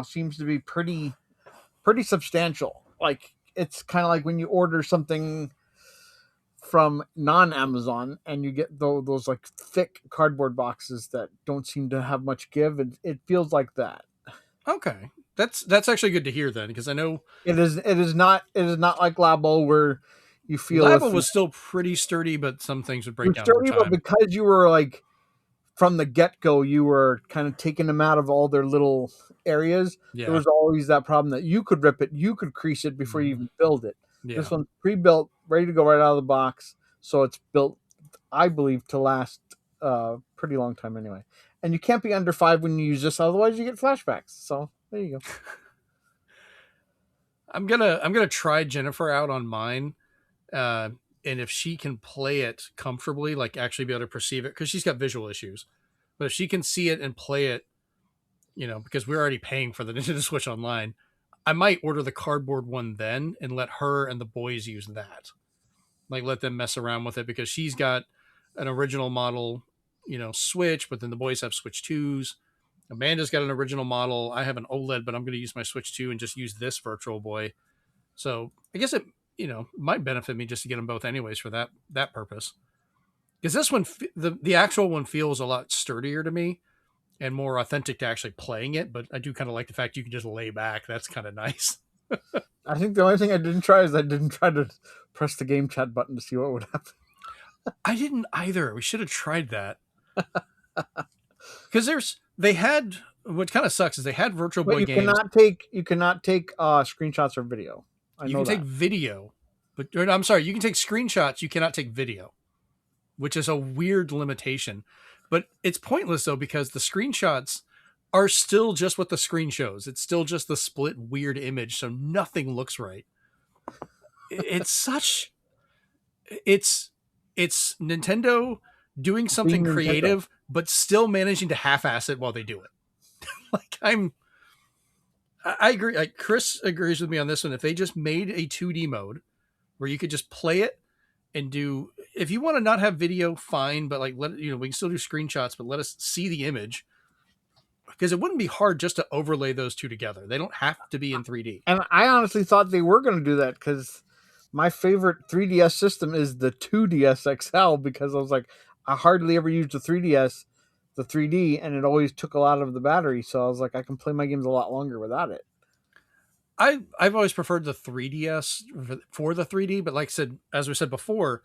seems to be pretty substantial. Like, it's kind of like when you order something from non-Amazon and you get those like thick cardboard boxes that don't seem to have much give, and it feels like that. Okay, that's actually good to hear then, because I know it is not like Labo, where you feel Labo was still pretty sturdy, but some things would break down sturdy, over time. but because you were like, from the get-go, you were kind of taking them out of all their little areas. Yeah. There was always that problem that you could rip it, you could crease it before you even build it. Yeah. This one's pre-built, ready to go right out of the box. So it's built, I believe, to last a pretty long time anyway. And you can't be under 5 when you use this, otherwise you get flashbacks. So there you go. I'm gonna try Jennifer out on mine. And if she can play it comfortably, like actually be able to perceive it, because she's got visual issues, but if she can see it and play it, because we're already paying for the Nintendo Switch Online, I might order the cardboard one then and let her and the boys use that. Like, let them mess around with it, because she's got an original model, Switch, but then the boys have Switch 2s. Amanda's got an original model. I have an OLED, but I'm going to use my Switch 2 and just use this Virtual Boy. So I guess it, might benefit me just to get them both anyways for that purpose. Because this one, the actual one feels a lot sturdier to me and more authentic to actually playing it. But I do kind of like the fact you can just lay back. That's kind of nice. I think the only thing I didn't try is I didn't try to press the game chat button to see what would happen. I didn't either. We should have tried that. Because they had, what kind of sucks is they had Virtual Boy games. You cannot take screenshots or video. You can take video, but I'm sorry, you can take screenshots. You cannot take video, which is a weird limitation. But it's pointless though, because the screenshots are still just what the screen shows. It's still just the split weird image, so nothing looks right. It's Nintendo doing something creative, but still managing to half-ass it while they do it. Like, I agree. Like, Chris agrees with me on this one. If they just made a 2D mode where you could just play it and do, if you want to not have video, fine, but like, we can still do screenshots, but let us see the image, because it wouldn't be hard just to overlay those two together. They don't have to be in 3D. And I honestly thought they were going to do that, because my favorite 3DS system is the 2DS XL, because I was like, I hardly ever used the 3DS, the 3D, and it always took a lot of the battery. So I was like, I can play my games a lot longer without it. I've always preferred the 3DS for the 3D, but like I said, as we said before,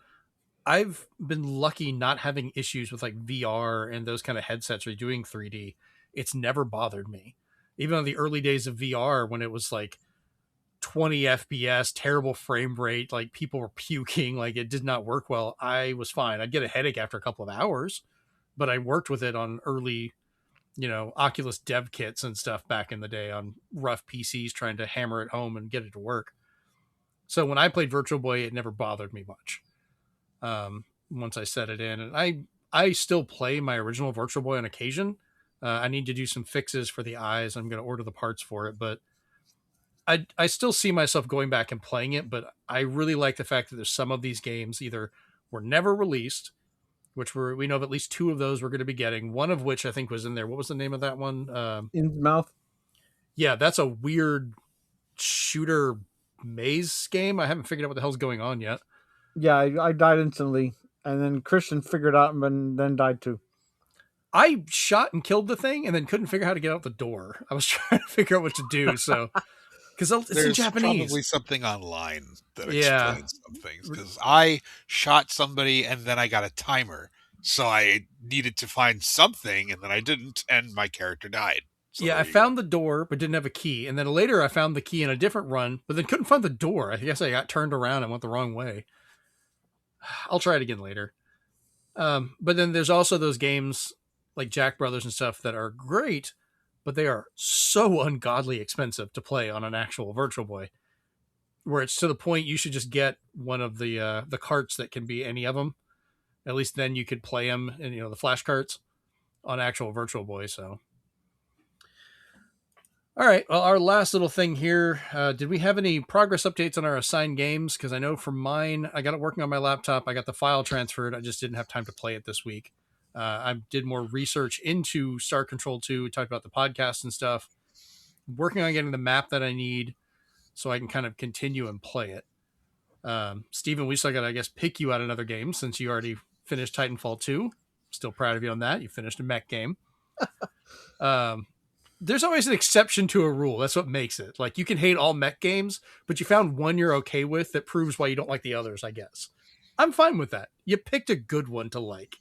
I've been lucky not having issues with like VR and those kind of headsets or doing 3D. It's never bothered me. Even on the early days of VR, when it was like 20 FPS, terrible frame rate, like people were puking, like it did not work well. I was fine. I'd get a headache after a couple of hours, but I worked with it on early, Oculus dev kits and stuff back in the day on rough PCs trying to hammer it home and get it to work. So when I played Virtual Boy, it never bothered me much. Once I set it in, and I still play my original Virtual Boy on occasion. I need to do some fixes for the eyes. I'm going to order the parts for it, but I still see myself going back and playing it. But I really like the fact that there's some of these games either were never released, which we know of at least 2 of those we're going to be getting. One of which I think was in there. What was the name of that one? In Mouth. Yeah, that's a weird shooter maze game. I haven't figured out what the hell's going on yet. Yeah, I died instantly, and then Christian figured out and then died too. I shot and killed the thing and then couldn't figure out how to get out the door. I was trying to figure out what to do. So, because it's in Japanese. Probably something online that explains some things. Because I shot somebody and then I got a timer. So I needed to find something and then I didn't, and my character died. So I found the door, but didn't have a key. And then later I found the key in a different run, but then couldn't find the door. I guess I got turned around and went the wrong way. I'll try it again later. But then there's also those games like Jack Brothers and stuff that are great, but they are so ungodly expensive to play on an actual Virtual Boy, where it's to the point you should just get one of the carts that can be any of them. At least then you could play them, and the flash carts on actual Virtual Boy. So, all right. Well, our last little thing here. Did we have any progress updates on our assigned games? Because I know for mine, I got it working on my laptop. I got the file transferred. I just didn't have time to play it this week. I did more research into Star Control 2. We talked about the podcast and stuff. Working on getting the map that I need so I can kind of continue and play it. Steven, we still got to, I guess, pick you out another game since you already finished Titanfall 2. Still proud of you on that. You finished a mech game. There's always an exception to a rule. That's what makes it. Like, you can hate all mech games, but you found one you're okay with that proves why you don't like the others, I guess. I'm fine with that. You picked a good one to like.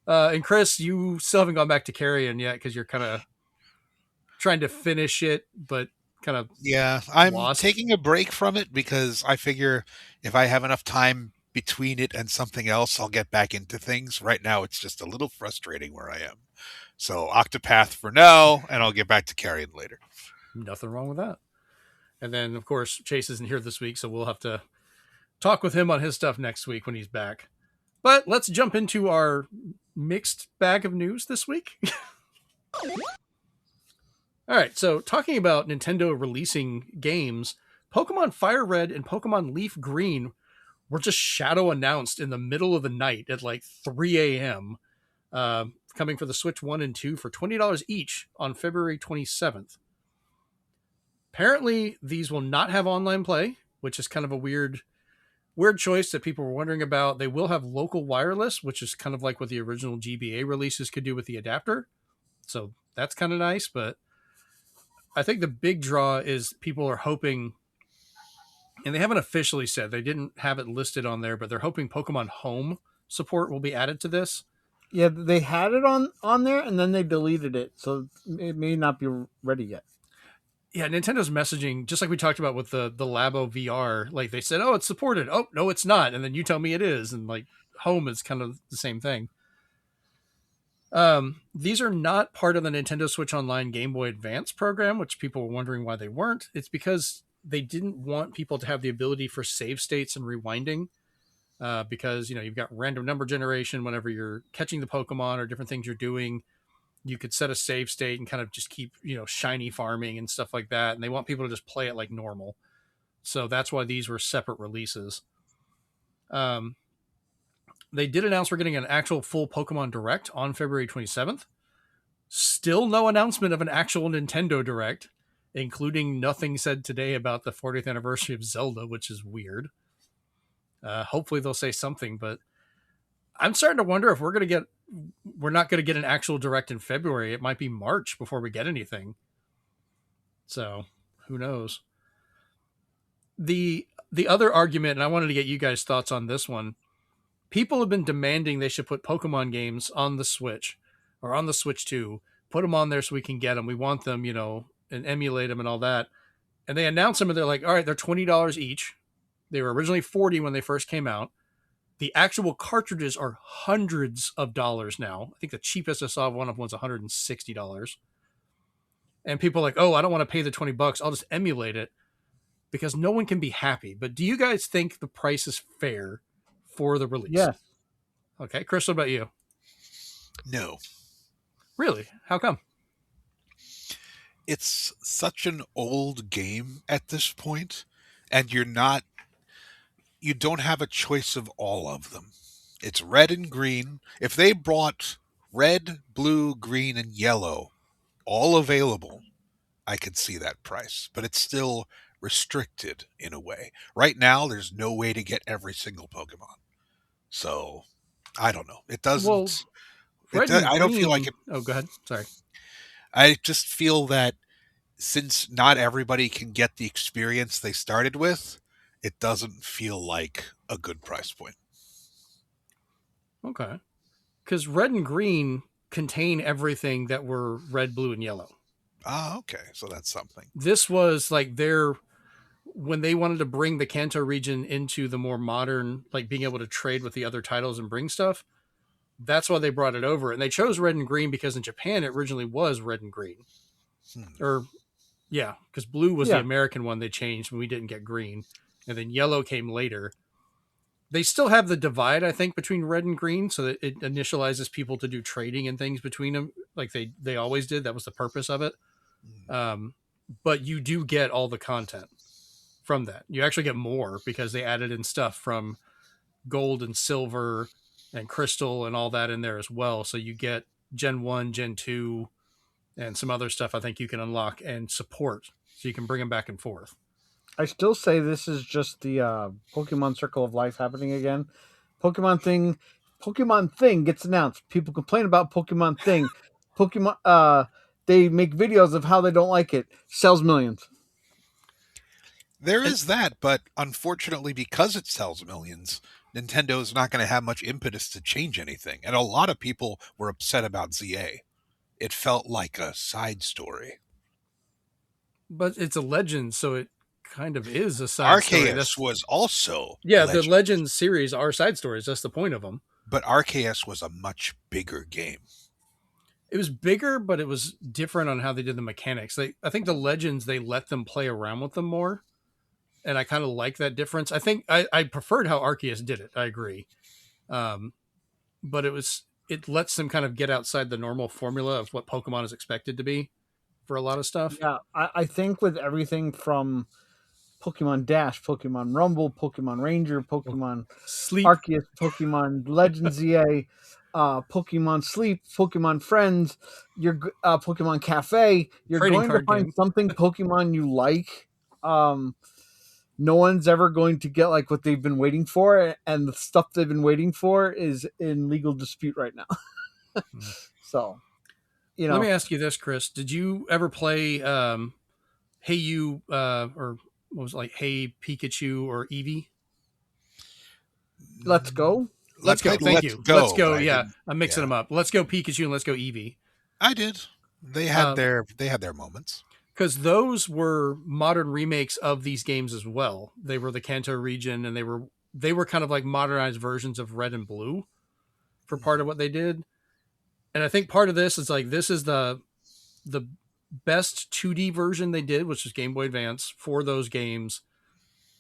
And Chris, you still haven't gone back to Carrion yet because you're kind of trying to finish it, but kind of I'm lost. Taking a break from it because I figure if I have enough time between it and something else, I'll get back into things. Right now, it's just a little frustrating where I am. So Octopath for now, and I'll get back to Carrion later. Nothing wrong with that. And then, of course, Chase isn't here this week, so we'll have to talk with him on his stuff next week when he's back. But let's jump into our mixed bag of news this week. All right, so talking about Nintendo releasing games, Pokemon Fire Red and Pokemon Leaf Green were just shadow announced in the middle of the night at like 3 a.m. Coming for the Switch 1 and 2 for $20 each on February 27th. Apparently, these will not have online play, which is kind of a weird choice that people were wondering about. They will have local wireless, which is kind of like what the original GBA releases could do with the adapter. So that's kind of nice, but I think the big draw is people are hoping, and they haven't officially said, they didn't have it listed on there, but they're hoping Pokemon Home support will be added to this. Yeah, they had it on there, and then they deleted it, so it may not be ready yet. Yeah, Nintendo's messaging, just like we talked about with the Labo VR, like they said, oh, it's supported. Oh, no, it's not. And then you tell me it is. And like Home is kind of the same thing. These are not part of the Nintendo Switch Online Game Boy Advance program, which people were wondering why they weren't. It's because they didn't want people to have the ability for save states and rewinding. Because, you've got random number generation whenever you're catching the Pokemon or different things you're doing. You could set a save state and kind of just keep, shiny farming and stuff like that. And they want people to just play it like normal. So that's why these were separate releases. They did announce we're getting an actual full Pokemon Direct on February 27th. Still no announcement of an actual Nintendo Direct, including nothing said today about the 40th anniversary of Zelda, which is weird. Hopefully they'll say something, but I'm starting to wonder if we're not going to get an actual Direct in February. It might be March before we get anything. So who knows? The other argument, and I wanted to get you guys' thoughts on this one. People have been demanding they should put Pokemon games on the Switch or on the Switch 2, put them on there so we can get them. We want them, and emulate them and all that. And they announced them and they're like, all right, they're $20 each. They were originally $40 when they first came out. The actual cartridges are hundreds of dollars now. I think the cheapest I saw of one of one's $160. And people are like, oh, I don't want to pay the $20. I'll just emulate it, because no one can be happy. But do you guys think the price is fair for the release? Yes. Okay. Chris, what about you? No. Really? How come? It's such an old game at this point, and you don't have a choice of all of them. It's red and green. If they brought red, blue, green, and yellow all available, I could see that price, but it's still restricted in a way. Right now, there's no way to get every single Pokemon. So, I don't know. It doesn't... Well, red and I don't feel green- like it... Oh, go ahead. Sorry. I just feel that since not everybody can get the experience they started with, it doesn't feel like a good price point. Okay. Because red and green contain everything that were red, blue, and yellow. Ah, okay. So that's something. This was like when they wanted to bring the Kanto region into the more modern, like being able to trade with the other titles and bring stuff. That's why they brought it over. And they chose red and green because in Japan, it originally was red and green. Or, yeah, because blue was the American one they changed when we didn't get green. And then yellow came later. They still have the divide, I think, between red and green, so that it initializes people to do trading and things between them, like they always did. That was the purpose of it. But you do get all the content from that. You actually get more because they added in stuff from gold and silver and crystal and all that in there as well. So you get Gen 1, Gen 2, and some other stuff I think you can unlock and support, so you can bring them back and forth. I still say this is just the Pokemon Circle of Life happening again. Pokemon Thing gets announced. People complain about Pokemon Thing. They make videos of how they don't like it. Sells millions. There is that, but unfortunately, because it sells millions, Nintendo's not going to have much impetus to change anything. And a lot of people were upset about ZA. It felt like a side story. But it's a legend, so it kind of is a side story. Arceus was also the Legends series are side stories. That's the point of them. But Arceus was a much bigger game. It was bigger, but it was different on how they did the mechanics. I think the Legends, they let them play around with them more, and I kind of like that difference. I think I preferred how Arceus did it. I agree, but it lets them kind of get outside the normal formula of what Pokemon is expected to be for a lot of stuff. Yeah, I think with everything from Pokemon Dash, Pokemon Rumble, Pokemon Ranger, Pokemon Sleep, Arceus, Pokemon Legends ZA, Pokemon Sleep, Pokemon Friends, your Pokemon Cafe, you're Trading going to card find game. something Pokemon you like. No one's ever going to get like what they've been waiting for, and the stuff they've been waiting for is in legal dispute right now. So, let me ask you this, Chris: did you ever play Hey You or what was it, like Hey Pikachu or Eevee? Let's go. Let's go. Thank you. Go. Let's go. Yeah, I'm mixing them up. Let's go Pikachu and let's go Eevee. I did. They had their moments. Because those were modern remakes of these games as well. They were the Kanto region, and they were kind of like modernized versions of Red and Blue for part of what they did. And I think part of this is like this is the best 2D version they did, which is Game Boy Advance for those games,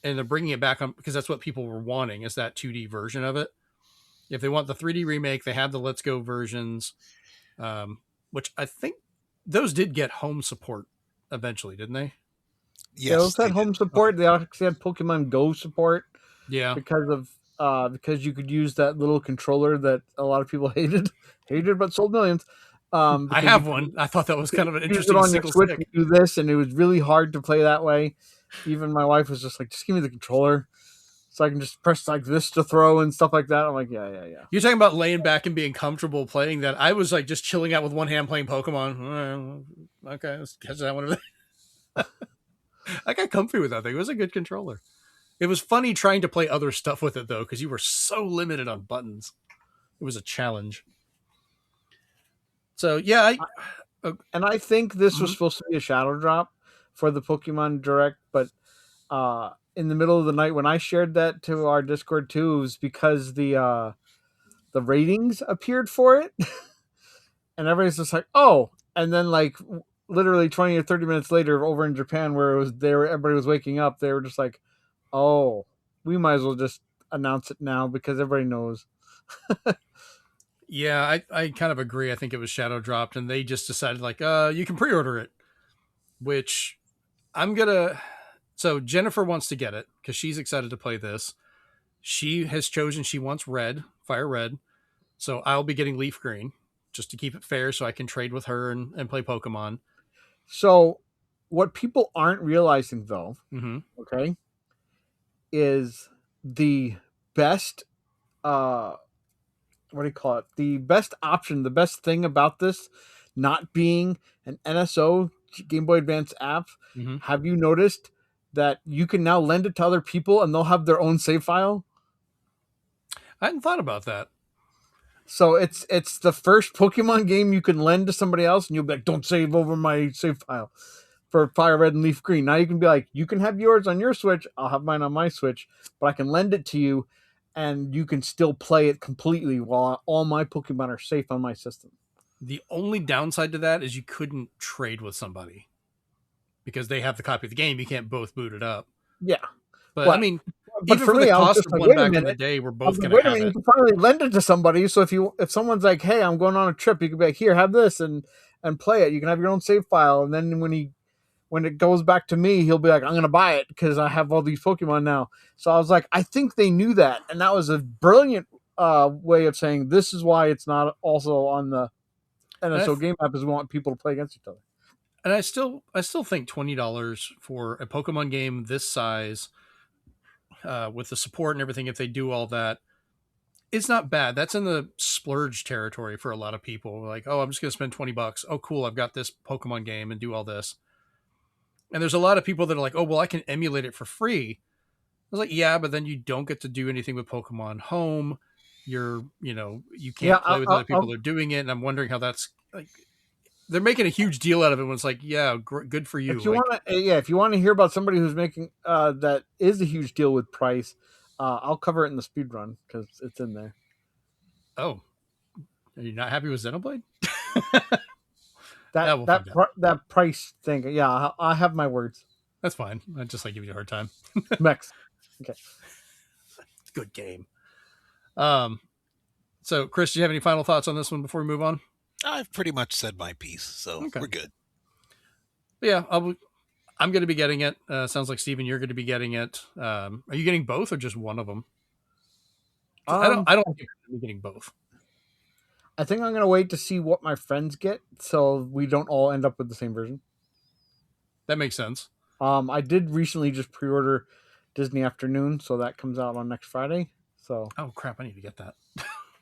and they're bringing it back on because that's what people were wanting, is that 2D version of it. If they want the 3D remake, they have the Let's Go versions, which I think those did get home support eventually, didn't they? Yes, they also had home support. They actually had Pokemon Go support. Yeah, because you could use that little controller that a lot of people hated, but sold millions. I have one. I thought that was kind of an interesting on single your Switch stick. Do this, and it was really hard to play that way. Even my wife was just like, "Just give me the controller, so I can just press like this to throw and stuff like that." I'm like, "Yeah." You're talking about laying back and being comfortable playing that. I was like just chilling out with one hand playing Pokemon. Okay, let's catch that one. I got comfy with that thing. It was a good controller. It was funny trying to play other stuff with it though, because you were so limited on buttons. It was a challenge. So yeah, and I think this was supposed to be a shadow drop, for the Pokemon Direct, but in the middle of the night when I shared that to our Discord too, it was because the ratings appeared for it, and everybody's just like, oh, and then like literally 20 or 30 minutes later, over in Japan where it was there, everybody was waking up, they were just like, oh, we might as well just announce it now because everybody knows. Yeah, I kind of agree. I think it was shadow dropped, and they just decided like, you can pre-order it, which I'm gonna. So Jennifer wants to get it because she's excited to play this. She has chosen she wants red, Fire Red. So I'll be getting Leaf Green just to keep it fair, so I can trade with her and play Pokemon. So what people aren't realizing though, Mm-hmm. okay, is the best what do you call it? The best option, the best thing about this not being an NSO Game Boy Advance app. Mm-hmm. Have you noticed that you can now lend it to other people and they'll have their own save file? I hadn't thought about that. So it's the first Pokemon game you can lend to somebody else, and you'll be like, "Don't save over my save file for Fire Red and Leaf Green." Now you can be like, "You can have yours on your Switch. I'll have mine on my Switch, but I can lend it to you, and you can still play it completely while all my Pokemon are safe on my system." The only downside to that is you couldn't trade with somebody because they have the copy of the game. You can't both boot it up. Yeah, But Well, I mean, but even for for me, the I was cost just of like, one wait a back in the minute. day, we're I both was going like, to wait a have minute, you it. can finally lend it to somebody. So if someone's like, "Hey, I'm going on a trip," you can be like, "Here, have this and play it." You can have your own save file, and then when it goes back to me, he'll be like, "I'm going to buy it because I have all these Pokemon now." So I was like, I think they knew that, and that was a brilliant way of saying this is why it's not also on the NSO game app, is we want people to play against each other. And I still think $20 for a Pokemon game this size, with the support and everything, if they do all that, it's not bad. That's in the splurge territory for a lot of people. Like, oh, I'm just going to spend $20. Oh, cool, I've got this Pokemon game and do all this. And there's a lot of people that are like, oh, well, I can emulate it for free. I was like, yeah, but then you don't get to do anything with Pokemon Home. You can't play with other people that are doing it. And I'm wondering how that's like. They're making a huge deal out of it when it's like, yeah, good for you. If you want to hear about somebody who's making that is a huge deal with price, I'll cover it in the speed run because it's in there. Oh, are you not happy with Xenoblade? that price thing. Yeah, I have my words. That's fine. I just like giving you a hard time. Mex. Okay. Good game. So Chris, do you have any final thoughts on this one before we move on? I've pretty much said my piece, so Okay. We're good. Yeah, I'm going to be getting it. Sounds like Steven, you're going to be getting it. Are you getting both or just one of them? I don't think you're going to be getting both. I think I'm going to wait to see what my friends get, so we don't all end up with the same version. That makes sense. I did recently just pre-order Disney Afternoon, so that comes out on next Friday. So. Oh crap! I need to get that.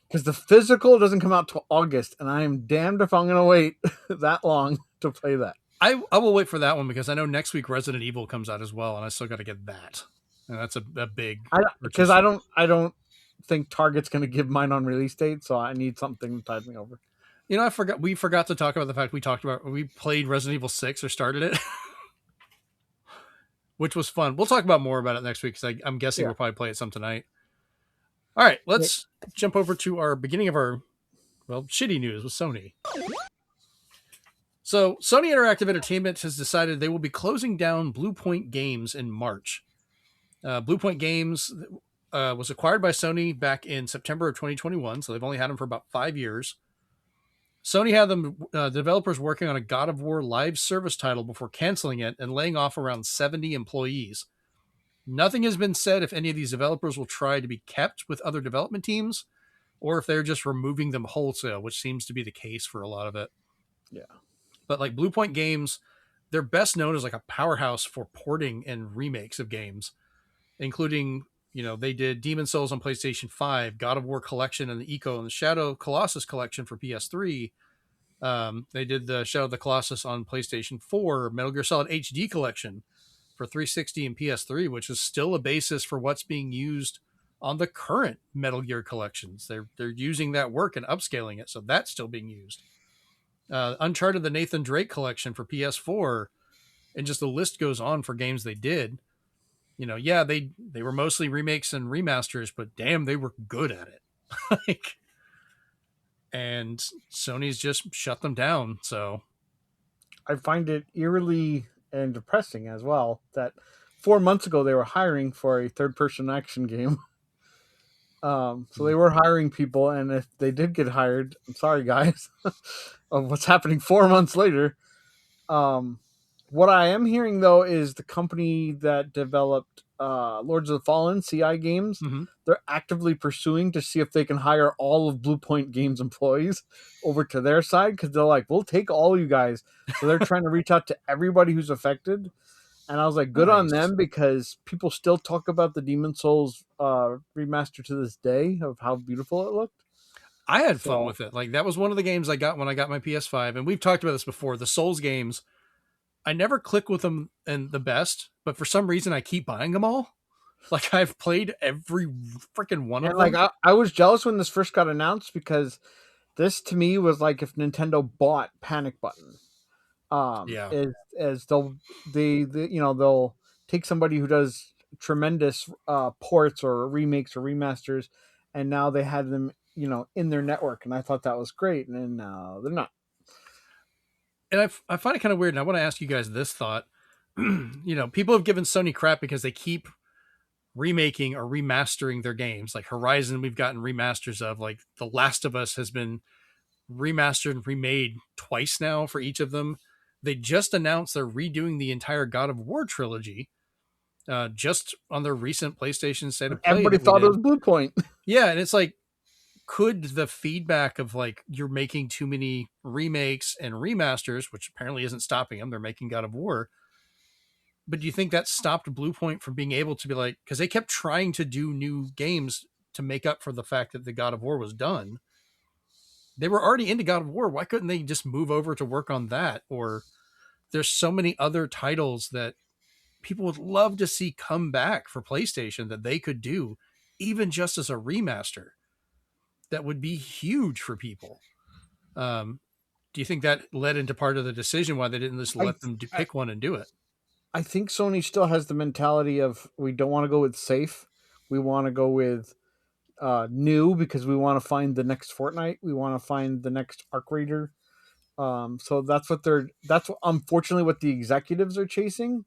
Because the physical doesn't come out till August, and I am damned if I'm going to wait that long to play that. I will wait for that one because I know next week Resident Evil comes out as well, and I still got to get that. And that's a big. Because I don't think Target's going to give mine on release date, so I need something to tide me over. You know, we forgot to talk about the fact we played Resident Evil 6 or started it, which was fun. We'll talk about more about it next week because I'm guessing we'll probably play it some tonight. All right, let's jump over to our beginning of our, shitty news with Sony. So Sony Interactive Entertainment has decided they will be closing down Bluepoint Games in March. Bluepoint Games was acquired by Sony back in September of 2021, so they've only had them for about 5 years. Sony had the developers working on a God of War live service title before canceling it and laying off around 70 employees. Nothing has been said if any of these developers will try to be kept with other development teams or if they're just removing them wholesale, which seems to be the case for a lot of it. Yeah. But like Bluepoint Games, they're best known as like a powerhouse for porting and remakes of games, including, they did Demon's Souls on PlayStation 5, God of War Collection and the Echo and the Shadow Colossus Collection for PS3. They did the Shadow of the Colossus on PlayStation 4, Metal Gear Solid HD Collection for 360 and PS3, which is still a basis for what's being used on the current Metal Gear collections. They're using that work and upscaling it, so that's still being used. Uncharted the Nathan Drake collection for PS4 and just the list goes on for games they did. Yeah, they were mostly remakes and remasters, but damn, they were good at it. Like, and Sony's just shut them down. So I find it eerily and depressing as well that 4 months ago they were hiring for a third-person action game. So they were hiring people, and if they did get hired, I'm sorry, guys, of what's happening 4 months later. What I am hearing, though, is the company that developed Lords of the Fallen, CI Games, they're actively pursuing to see if they can hire all of Bluepoint Games employees over to their side, because they're like, we'll take all you guys. So they're trying to reach out to everybody who's affected. And I was like, good on them, because people still talk about the Demon Souls remaster to this day of how beautiful it looked. I had fun with it. Like, that was one of the games I got when I got my PS5. And we've talked about this before. The Souls games, I never click with them and the best, but for some reason I keep buying them all. Like, I've played every freaking one of them. Like, I was jealous when this first got announced, because this to me was like if Nintendo bought Panic Button. As they'll take somebody who does tremendous ports or remakes or remasters, and now they had them in their network, and I thought that was great, and they're not. And I find it kind of weird, and I want to ask you guys this thought. People have given Sony crap because they keep remaking or remastering their games. Like Horizon, we've gotten remasters of. Like The Last of Us has been remastered and remade twice now for each of them. They just announced they're redoing the entire God of War trilogy just on their recent PlayStation State of Play. Everybody thought it was Bluepoint. Yeah, and it's like, could the feedback of like, you're making too many remakes and remasters, which apparently isn't stopping them, they're making God of War, but do you think that stopped Bluepoint from being able to be like, because they kept trying to do new games to make up for the fact that the God of War was done? They were already into God of War. Why couldn't they just move over to work on that? Or there's so many other titles that people would love to see come back for PlayStation that they could do, even just as a remaster. That would be huge for people. Do you think that led into part of the decision why they didn't just let them pick one and do it? I think Sony still has the mentality of, we don't want to go with safe. We want to go with new, because we want to find the next Fortnite. We want to find the next Arc Raider. So that's unfortunately what the executives are chasing.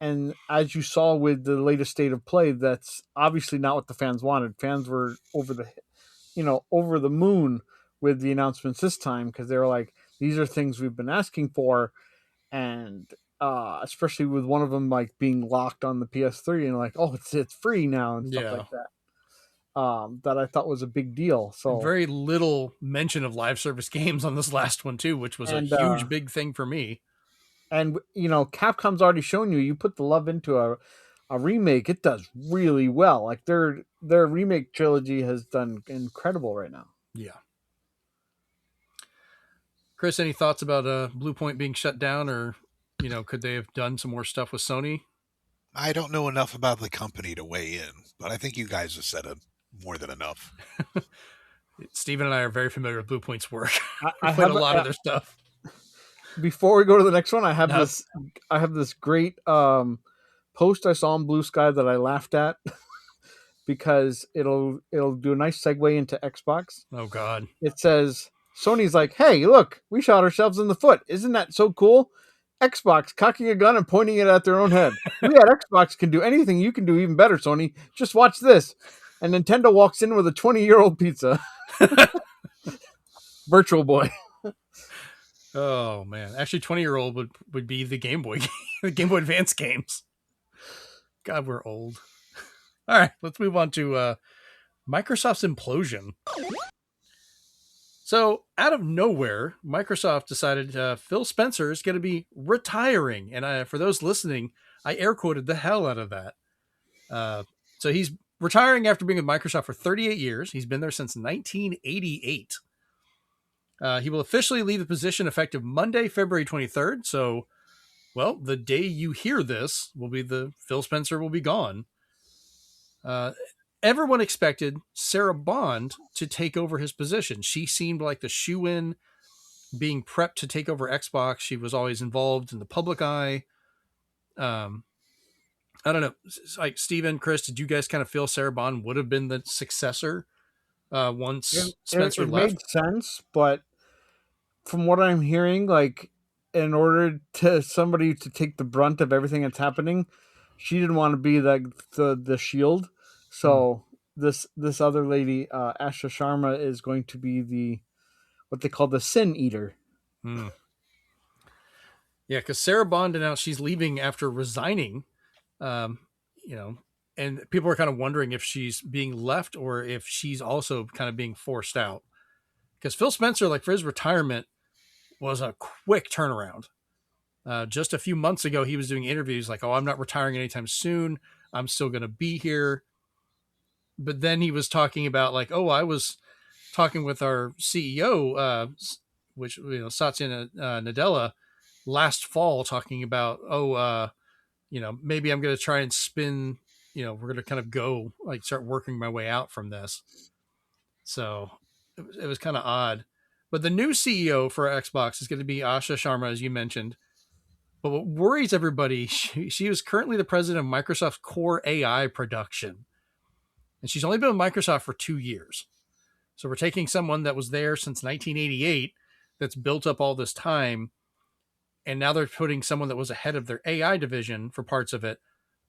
And as you saw with the latest State of Play, that's obviously not what the fans wanted. Fans were over the moon with the announcements this time, because they were like, these are things we've been asking for. And especially with one of them like being locked on the PS3 and like, oh, it's free now and stuff like that. That I thought was a big deal. So very little mention of live service games on this last one too, which was a huge big thing for me. And Capcom's already shown you put the love into a remake, it does really well. Like their remake trilogy has done incredible right now. Yeah. Chris, any thoughts about Bluepoint being shut down, or could they have done some more stuff with Sony? I don't know enough about the company to weigh in, but I think you guys have said it more than enough. Steven and I are very familiar with Bluepoint's work. I played a lot of their stuff. Before we go to the next one, I have this great post I saw on Blue Sky that I laughed at because it'll do a nice segue into Xbox. Oh God. It says, Sony's like, hey, look, we shot ourselves in the foot. Isn't that so cool? Xbox cocking a gun and pointing it at their own head. We at Xbox can do anything you can do even better, Sony. Just watch this. And Nintendo walks in with a 20-year-old pizza. Virtual Boy. Oh man. Actually, 20-year-old would be the Game Boy the Game Boy Advance games. God, we're old. All right, let's move on to Microsoft's Implosion. So, out of nowhere, Microsoft decided Phil Spencer is going to be retiring. And for those listening, I air quoted the hell out of that. So he's retiring after being with Microsoft for 38 years. He's been there since 1988. He will officially leave the position effective Monday, February 23rd. So, well, the day you hear this will be Phil Spencer will be gone. Everyone expected Sarah Bond to take over his position. She seemed like the shoo-in, being prepped to take over Xbox. She was always involved in the public eye. I don't know. Like Steven, Chris, did you guys kind of feel Sarah Bond would have been the successor once Spencer It left? made sense, but from what I'm hearing, like in order to somebody to take the brunt of everything that's happening, she didn't want to be like the shield. So this other lady, Asha Sharma, is going to be the what they call the sin eater. Hmm. Yeah, because Sarah Bond announced she's leaving after resigning. Um, you know, and people are kind of wondering if she's being left or if she's also kind of being forced out. Because Phil Spencer, like for his retirement, was a quick turnaround. Just a few months ago, he was doing interviews like, "Oh, I'm not retiring anytime soon. I'm still going to be here." But then he was talking about like, "Oh, I was talking with our CEO, which Satya Nadella, last fall, talking about, maybe I'm going to try and spin. We're going to kind of go like start working my way out from this." So it was kind of odd. But the new CEO for Xbox is going to be Asha Sharma, as you mentioned. But what worries everybody, she was currently the president of Microsoft's core AI production. And she's only been with Microsoft for 2 years. So we're taking someone that was there since 1988 that's built up all this time. And now they're putting someone that was ahead of their AI division for parts of it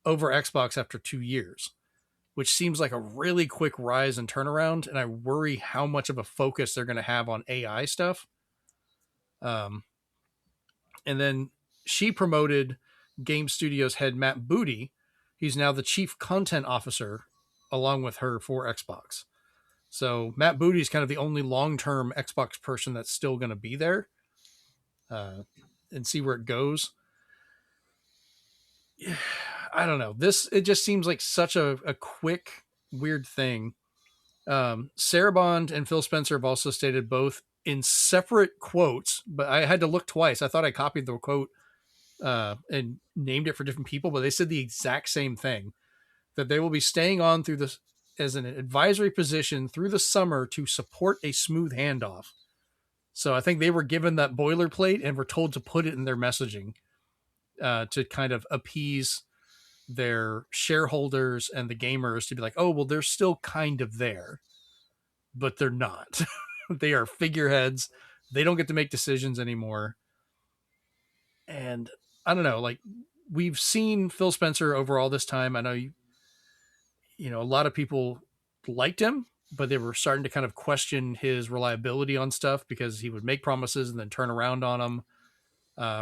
over Xbox after 2 years, which seems like a really quick rise and turnaround. And I worry how much of a focus they're going to have on AI stuff. And then she promoted Game Studios head Matt Booty. He's now the chief content officer along with her for Xbox. So Matt Booty is kind of the only long-term Xbox person that's still going to be there and see where it goes. I don't know. It just seems like such a quick, weird thing. Sarah Bond and Phil Spencer have also stated both in separate quotes, but I had to look twice. I thought I copied the quote and named it for different people, but they said the exact same thing, that they will be staying on through this as an advisory position through the summer to support a smooth handoff. So I think they were given that boilerplate and were told to put it in their messaging to kind of appease their shareholders and the gamers to be like, oh, well, they're still kind of there, but they're not. They are figureheads. They don't get to make decisions anymore. And I don't know, like we've seen Phil Spencer over all this time. I know a lot of people liked him, but they were starting to kind of question his reliability on stuff because he would make promises and then turn around on them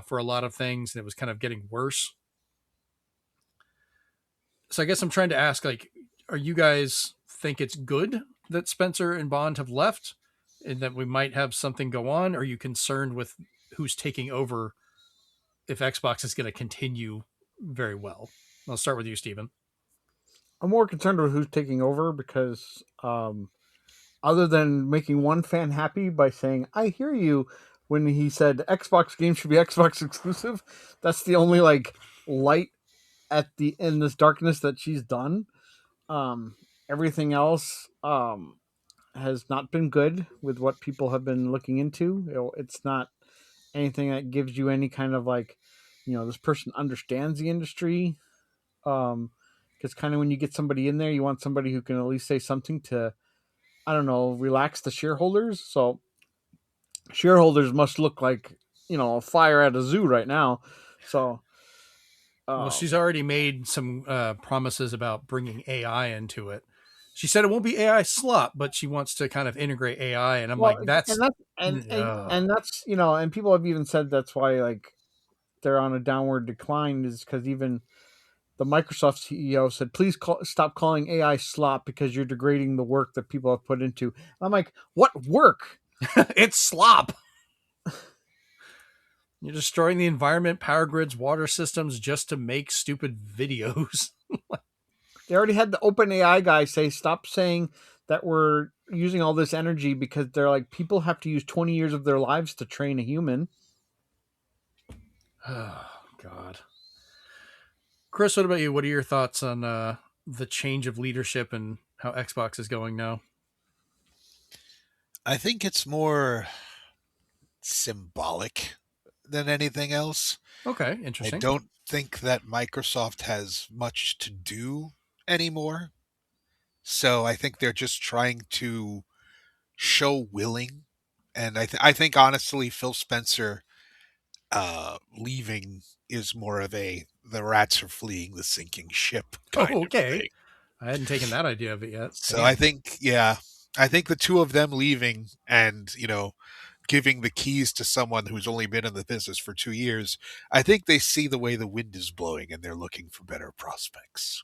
for a lot of things. And it was kind of getting worse. So I guess I'm trying to ask, like, are you guys think it's good that Spencer and Bond have left and that we might have something go on? Or are you concerned with who's taking over if Xbox is going to continue very well? I'll start with you, Steven. I'm more concerned with who's taking over because other than making one fan happy by saying, I hear you, when he said Xbox games should be Xbox exclusive, that's the only like light in this darkness that she's done. Everything else has not been good with what people have been looking into. It's not anything that gives you any kind of like, this person understands the industry. Because kind of when you get somebody in there, you want somebody who can at least say something to, I don't know, relax the shareholders. So shareholders must look like, a fire at a zoo right now. So, well, she's already made some promises about bringing AI into it. She said it won't be AI slop, but she wants to kind of integrate AI. And I'm like, that's and that's, and people have even said that's why like they're on a downward decline is because even the Microsoft CEO said, please stop calling AI slop because you're degrading the work that people have put into. And I'm like, what work? It's slop. You're destroying the environment, power grids, water systems just to make stupid videos. They already had the OpenAI guy say, stop saying that we're using all this energy because they're like, people have to use 20 years of their lives to train a human. Oh, God. Chris, what about you? What are your thoughts on the change of leadership and how Xbox is going now? I think it's more symbolic than anything else. Okay, I interesting. don't think that Microsoft has much to do anymore. So I think they're just trying to show willing. And I think honestly, Phil Spencer leaving is more of a the rats are fleeing the sinking ship kind Oh, of okay. thing. I hadn't taken that idea of it yet. So Damn. I think, yeah, I think the two of them leaving and, giving the keys to someone who's only been in the business for 2 years, I think they see the way the wind is blowing and they're looking for better prospects.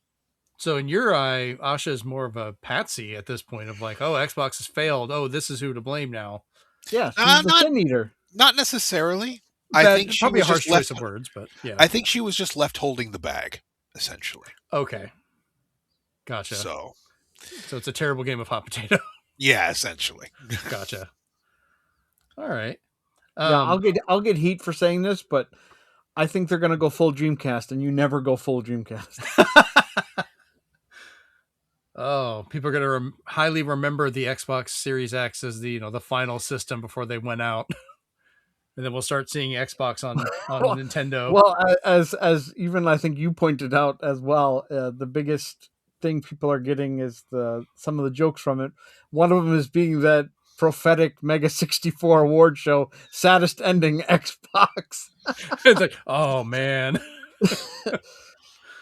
So in your eye, Asha is more of a patsy at this point of like, oh, Xbox has failed. Oh, this is who to blame now. Yeah, she's the Not sin eater. not necessarily. I Bad, think she probably a was harsh just left. choice of words, but yeah. I think she was just left holding the bag, essentially. Okay. Gotcha. So it's a terrible game of hot potato. yeah, essentially. Gotcha. All right. Yeah, I'll get heat for saying this, but I think they're gonna go full Dreamcast, and you never go full Dreamcast. Oh, people are going to highly remember the Xbox Series X as the the final system before they went out, and then we'll start seeing Xbox on Well, Nintendo. Well, as even I think you pointed out as well, the biggest thing people are getting is some of the jokes from it. One of them is being that prophetic Mega 64 award show, saddest ending Xbox. It's like, oh man.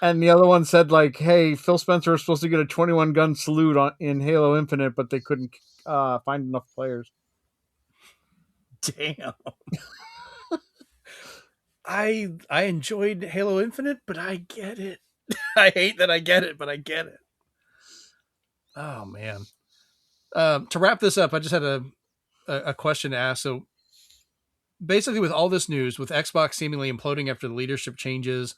And the other one said like, "Hey, Phil Spencer was supposed to get a 21 gun salute in Halo Infinite, but they couldn't find enough players." Damn. I enjoyed Halo Infinite, but I get it. I hate that I get it, but I get it. Oh man. To wrap this up, I just had a question to ask. So basically, with all this news, with Xbox seemingly imploding after the leadership changes,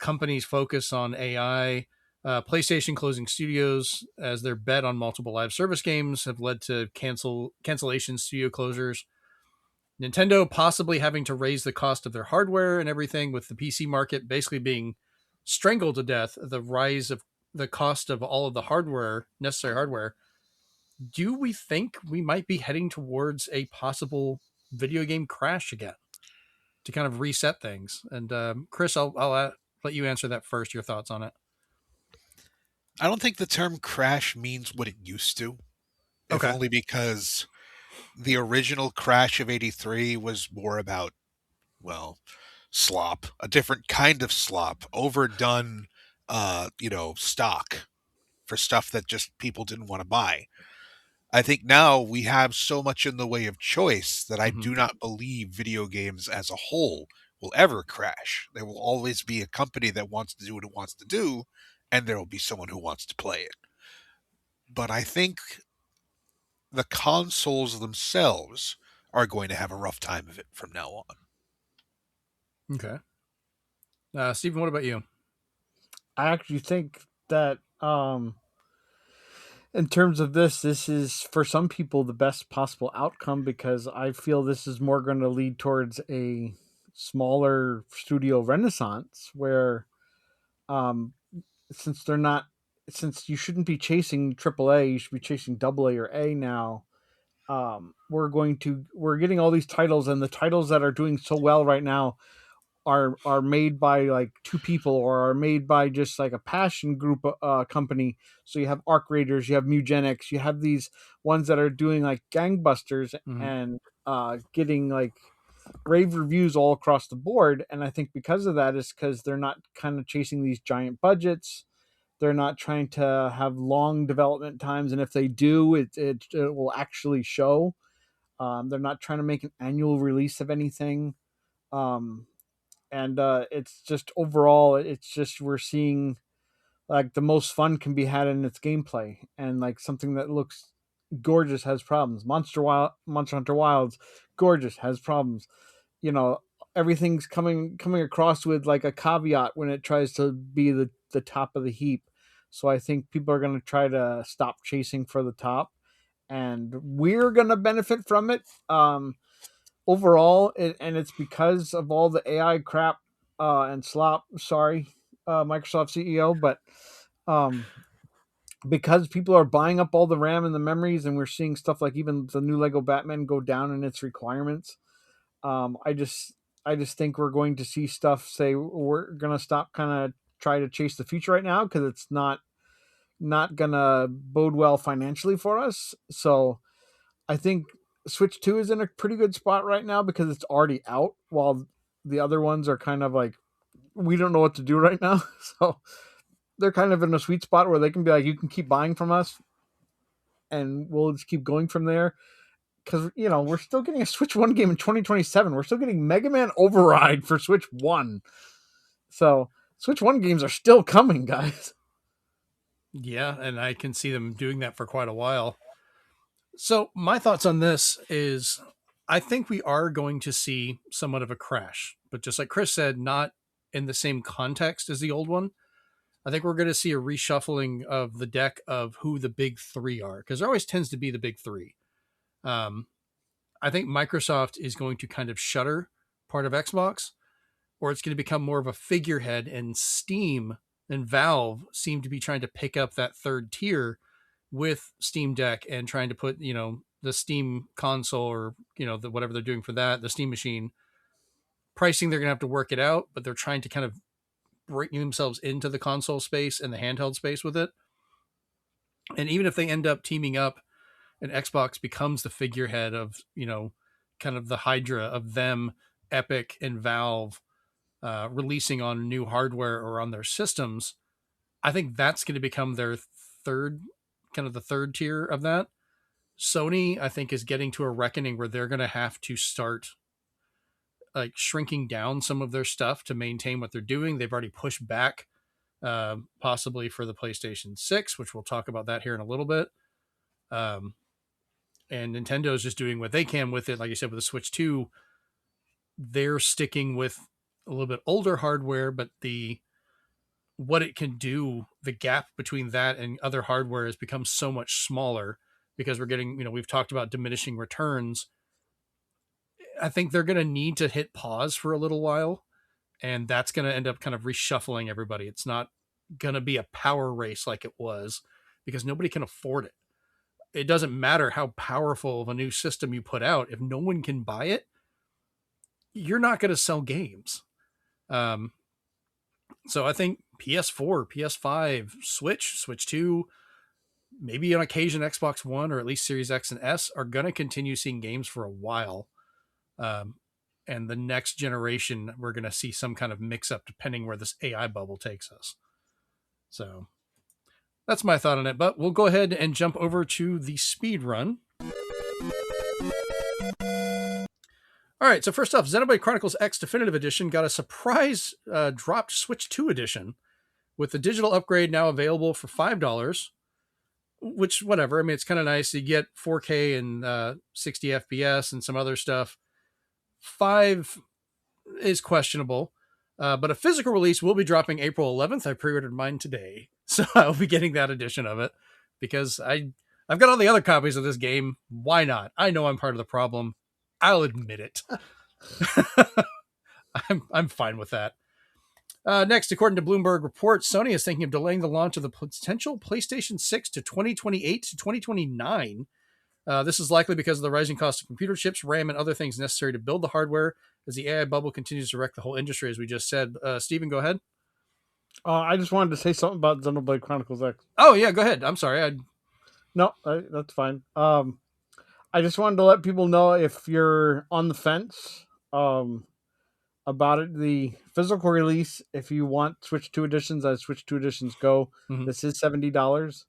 companies focus on AI, PlayStation closing studios as their bet on multiple live service games have led to cancellation, studio closures. Nintendo possibly having to raise the cost of their hardware and everything, with the PC market basically being strangled to death. The rise of the cost of all of the necessary hardware. Do we think we might be heading towards a possible video game crash again to kind of reset things? And Chris, I'll let you answer that first. Your thoughts on it? I don't think the term crash means what it used to. If Okay. only because the original crash of 83 was more about, well, slop, a different kind of slop, overdone, stock for stuff that just people didn't want to buy. I think now we have so much in the way of choice that I do not believe video games as a whole will ever crash. There will always be a company that wants to do what it wants to do, and there will be someone who wants to play it. But I think the consoles themselves are going to have a rough time of it from now on. Okay. Stephen, what about you? I actually think that in terms of this is for some people the best possible outcome, because I feel this is more going to lead towards a smaller studio renaissance where since you shouldn't be chasing AAA, you should be chasing AA or A now. We're getting all these titles, and the titles that are doing so well right now are made by like two people, or are made by just like a passion group company. So you have Arc Raiders, you have Mugenics, you have these ones that are doing like gangbusters and getting like rave reviews all across the board. And I think because of that is because they're not kind of chasing these giant budgets. They're not trying to have long development times, and if they do, it will actually show. They're not trying to make an annual release of anything. And it's just overall, it's just we're seeing like the most fun can be had in its gameplay, and like something that looks gorgeous has problems. Monster Hunter Wilds, gorgeous, has problems. Everything's coming across with like a caveat when it tries to be the top of the heap. So I think people are going to try to stop chasing for the top, and we're going to benefit from it. Overall, and it's because of all the AI crap and slop. Sorry, Microsoft CEO, but because people are buying up all the RAM and the memories, and we're seeing stuff like even the new Lego Batman go down in its requirements. I just think we're going to see stuff say we're gonna stop kind of try to chase the future right now because it's not gonna bode well financially for us. So I think Switch 2 is in a pretty good spot right now because it's already out, while the other ones are kind of like, we don't know what to do right now. So they're kind of in a sweet spot where they can be like, you can keep buying from us and we'll just keep going from there. Because, we're still getting a Switch 1 game in 2027. We're still getting Mega Man Override for Switch 1. So Switch 1 games are still coming, guys. Yeah, and I can see them doing that for quite a while. So my thoughts on this is I think we are going to see somewhat of a crash, but just like Chris said, not in the same context as the old one. I think we're going to see a reshuffling of the deck of who the big three are, because there always tends to be the big three. I think Microsoft is going to kind of shutter part of Xbox, or it's going to become more of a figurehead, and Steam and Valve seem to be trying to pick up that third tier with Steam Deck and trying to put, the Steam console or, whatever they're doing for that, the Steam machine pricing, they're going to have to work it out, but they're trying to kind of bring themselves into the console space and the handheld space with it. And even if they end up teaming up and Xbox becomes the figurehead of, kind of the Hydra of them, Epic and Valve releasing on new hardware or on their systems, I think that's going to become their third tier of that. Sony, I think, is getting to a reckoning where they're going to have to start like shrinking down some of their stuff to maintain what they're doing. They've already pushed back possibly for the PlayStation 6, which we'll talk about that here in a little bit. And Nintendo is just doing what they can with it. Like you said, with the Switch 2, they're sticking with a little bit older hardware, but what it can do, the gap between that and other hardware has become so much smaller because we're getting, we've talked about diminishing returns. I think they're going to need to hit pause for a little while, and that's going to end up kind of reshuffling everybody. It's not going to be a power race like it was because nobody can afford it. It doesn't matter how powerful of a new system you put out. If no one can buy it, you're not going to sell games. So I think PS4, PS5, Switch 2, maybe on occasion Xbox One or at least Series X and S are going to continue seeing games for a while. And the next generation, we're going to see some kind of mix up depending where this AI bubble takes us. So that's my thought on it, but we'll go ahead and jump over to the speed run. All right, so first off, Xenoblade Chronicles X Definitive Edition got a surprise dropped Switch 2 edition with the digital upgrade now available for $5, which, whatever. I mean, it's kind of nice. You get 4K and 60 FPS and some other stuff. 5 is questionable, but a physical release will be dropping April 11th. I pre-ordered mine today, so I'll be getting that edition of it because I've got all the other copies of this game. Why not? I know I'm part of the problem. I'll admit it. I'm fine with that. Next, according to Bloomberg reports, Sony is thinking of delaying the launch of the potential PlayStation 6 to 2028 to 2029. This is likely because of the rising cost of computer chips, RAM, and other things necessary to build the hardware as the AI bubble continues to wreck the whole industry, as we just said. Steven, go ahead. I just wanted to say something about Xenoblade Chronicles X. Oh, yeah, go ahead. I'm sorry. No, that's fine. I just wanted to let people know if you're on the fence about it, the physical release, if you want Switch 2 editions, as Switch 2 editions go, this is $70.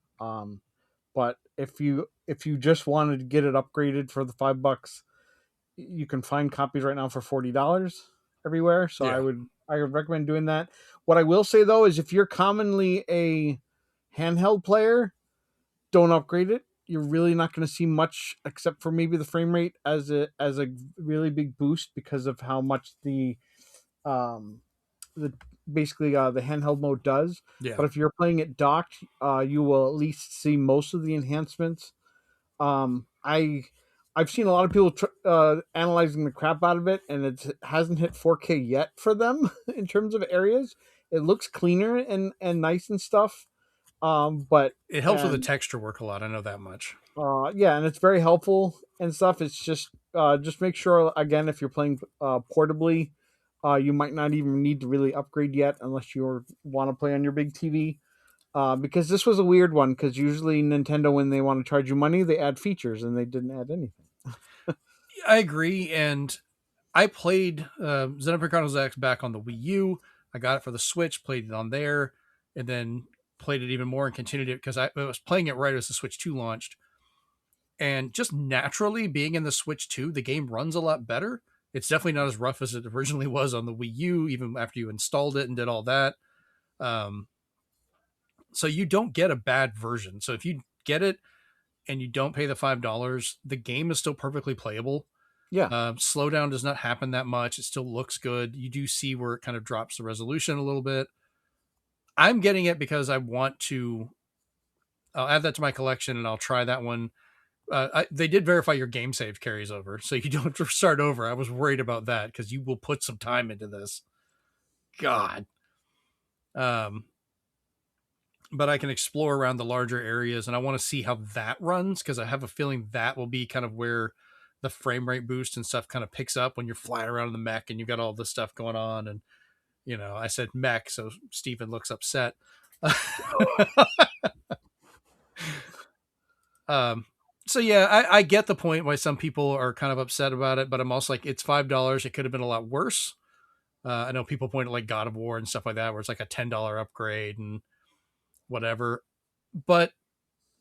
But if you just wanted to get it upgraded for the $5, you can find copies right now for $40 everywhere. So yeah. I would recommend doing that. What I will say though is if you're commonly a handheld player, don't upgrade it. You're really not going to see much except for maybe the frame rate as a really big boost because of how much the handheld mode does. Yeah. But if you're playing it docked, you will at least see most of the enhancements. I've seen a lot of people analyzing the crap out of it, and it hasn't hit 4K yet for them in terms of areas. It looks cleaner and nice and stuff. But it helps with the texture work a lot. I know that much. Yeah, and it's very helpful and stuff. It's just make sure, again, if you're playing portably, You might not even need to really upgrade yet unless you want to play on your big TV. Because this was a weird one, because usually Nintendo, when they want to charge you money, they add features, and they didn't add anything. I agree, and I played Xenoblade Chronicles X back on the Wii U. I got it for the Switch, played it on there, and then played it even more and continued it because I was playing it right as the Switch 2 launched. And just naturally being in the Switch 2, the game runs a lot better. It's definitely not as rough as it originally was on the Wii U, even after you installed it and did all that. So you don't get a bad version. So if you get it and you don't pay the $5, the game is still perfectly playable. Yeah. Slowdown does not happen that much. It still looks good. You do see where it kind of drops the resolution a little bit. I'm getting it because I want to. I'll add that to my collection and I'll try that one. They did verify your game save carries over, so you don't have to start over. I was worried about that because you will put some time into this. God. But I can explore around the larger areas, and I want to see how that runs because I have a feeling that will be kind of where the frame rate boost and stuff kind of picks up when you're flying around in the mech and you got all this stuff going on. And, you know, I said mech, so Stephen looks upset. So yeah, I get the point why some people are kind of upset about it, but I'm also like, it's $5. It could have been a lot worse. I know people point at like God of War and stuff like that, where it's like a $10 upgrade and whatever, but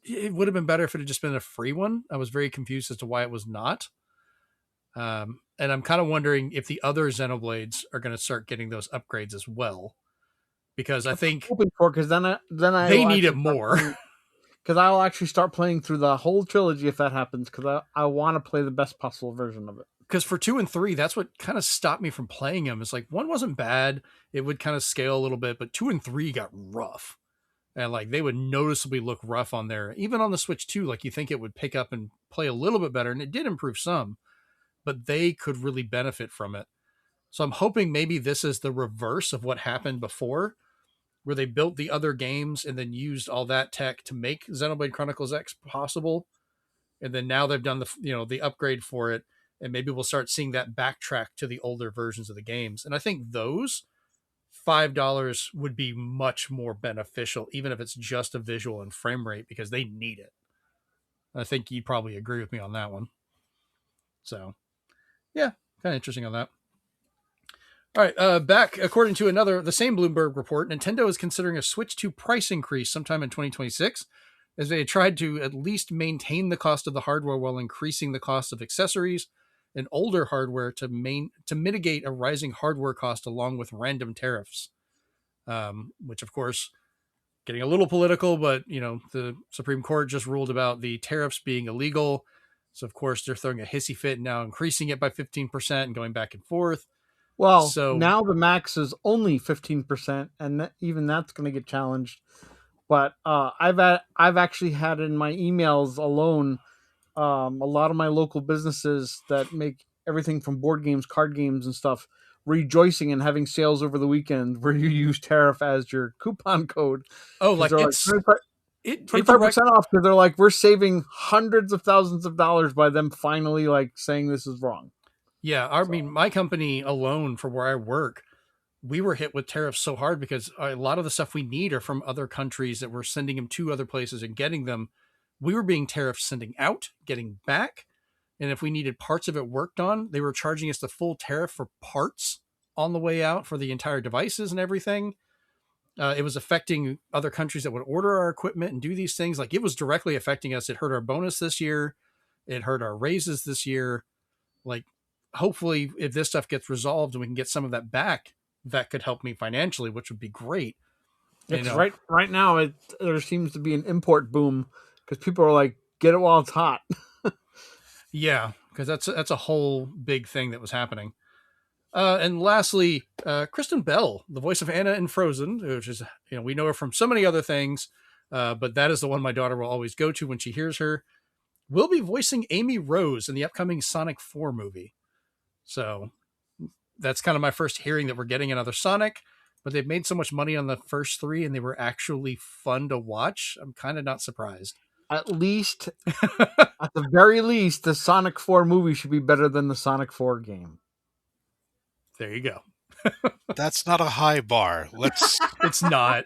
it would have been better if it had just been a free one. I was very confused as to why it was not. And I'm kind of wondering if the other Xenoblades are going to start getting those upgrades as well, because I think because then they need it more. Because I'll actually start playing through the whole trilogy if that happens, because I want to play the best possible version of it. Because for 2 and 3, that's what kind of stopped me from playing them. It's like 1 wasn't bad. It would kind of scale a little bit, but 2 and 3 got rough. And like they would noticeably look rough on there. Even on the Switch 2, like you think it would pick up and play a little bit better. And it did improve some, but they could really benefit from it. So I'm hoping maybe this is the reverse of what happened before, where they built the other games and then used all that tech to make Xenoblade Chronicles X possible. And then now they've done the upgrade for it. And maybe we'll start seeing that backtrack to the older versions of the games. And I think those $5 would be much more beneficial, even if it's just a visual and frame rate, because they need it. I think you'd probably agree with me on that one. So yeah, kind of interesting on that. All right, back according to the same Bloomberg report, Nintendo is considering a Switch 2 price increase sometime in 2026, as they tried to at least maintain the cost of the hardware while increasing the cost of accessories and older hardware to mitigate a rising hardware cost along with random tariffs, which of course getting a little political, but the Supreme Court just ruled about the tariffs being illegal. So of course they're throwing a hissy fit and now increasing it by 15% and going back and forth. Well, so now the max is only 15%, and even that's going to get challenged. But I've actually had in my emails alone a lot of my local businesses that make everything from board games, card games, and stuff rejoicing and having sales over the weekend where you use tariff as your coupon code. Oh, like it's 25% off, because they're like, we're saving hundreds of thousands of dollars by them finally like saying this is wrong. Yeah, I mean, my company alone for where I work, we were hit with tariffs so hard because a lot of the stuff we need are from other countries that we're sending them to other places and getting them. We were being tariffed sending out, getting back. And if we needed parts of it worked on, they were charging us the full tariff for parts on the way out for the entire devices and everything. It was affecting other countries that would order our equipment and do these things. Like it was directly affecting us. It hurt our bonus this year. It hurt our raises this year. Like, hopefully if this stuff gets resolved and we can get some of that back, that could help me financially, which would be great. It's right now. There seems to be an import boom because people are like, get it while it's hot. Yeah, because that's a whole big thing that was happening. And lastly, Kristen Bell, the voice of Anna in Frozen, which is, we know her from so many other things, but that is the one my daughter will always go to when she hears her, will be voicing Amy Rose in the upcoming Sonic 4 movie. So that's kind of my first hearing that we're getting another Sonic, but they've made so much money on the first 3 and they were actually fun to watch. I'm kind of not surprised. At least, at the very least, the Sonic 4 movie should be better than the Sonic 4 game. There you go. That's not a high bar. It's not.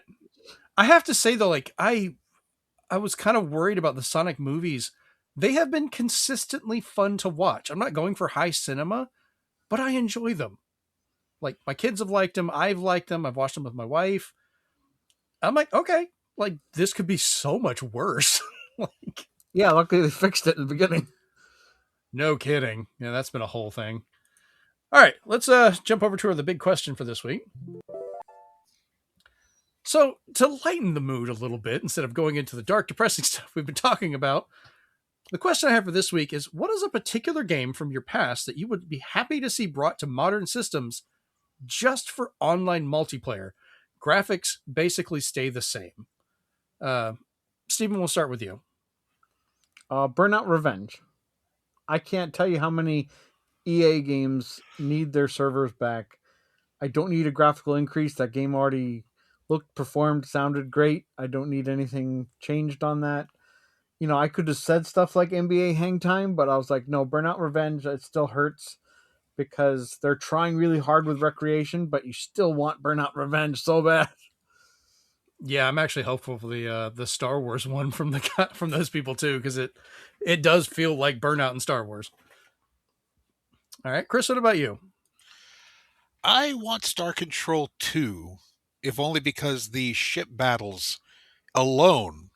I have to say though, like I was kind of worried about the Sonic movies. They have been consistently fun to watch. I'm not going for high cinema, but I enjoy them. Like my kids have liked them. I've liked them. I've watched them with my wife. I'm like, okay, like this could be so much worse. Like, Yeah, luckily they fixed it in the beginning. no kidding. Yeah, that's been a whole thing. All right, let's jump over to the big question for this week. So, to lighten the mood a little bit, instead of going into the dark, depressing stuff we've been talking about, the question I have for this week is, what is a particular game from your past that you would be happy to see brought to modern systems just for online multiplayer? Graphics basically stay the same. Stephen, we'll start with you. Burnout Revenge. I can't tell you how many EA games need their servers back. I don't need a graphical increase. That game already looked, performed, sounded great. I don't need anything changed on that. You know, I could have said stuff like NBA Hang Time, but I was like, no, Burnout Revenge, it still hurts because they're trying really hard with Recreation, but you still want Burnout Revenge so bad. Yeah, I'm actually hopeful for the Star Wars one from those people too, because it does feel like Burnout in Star Wars. All right, Chris, what about you? I want Star Control 2, if only because the ship battles alone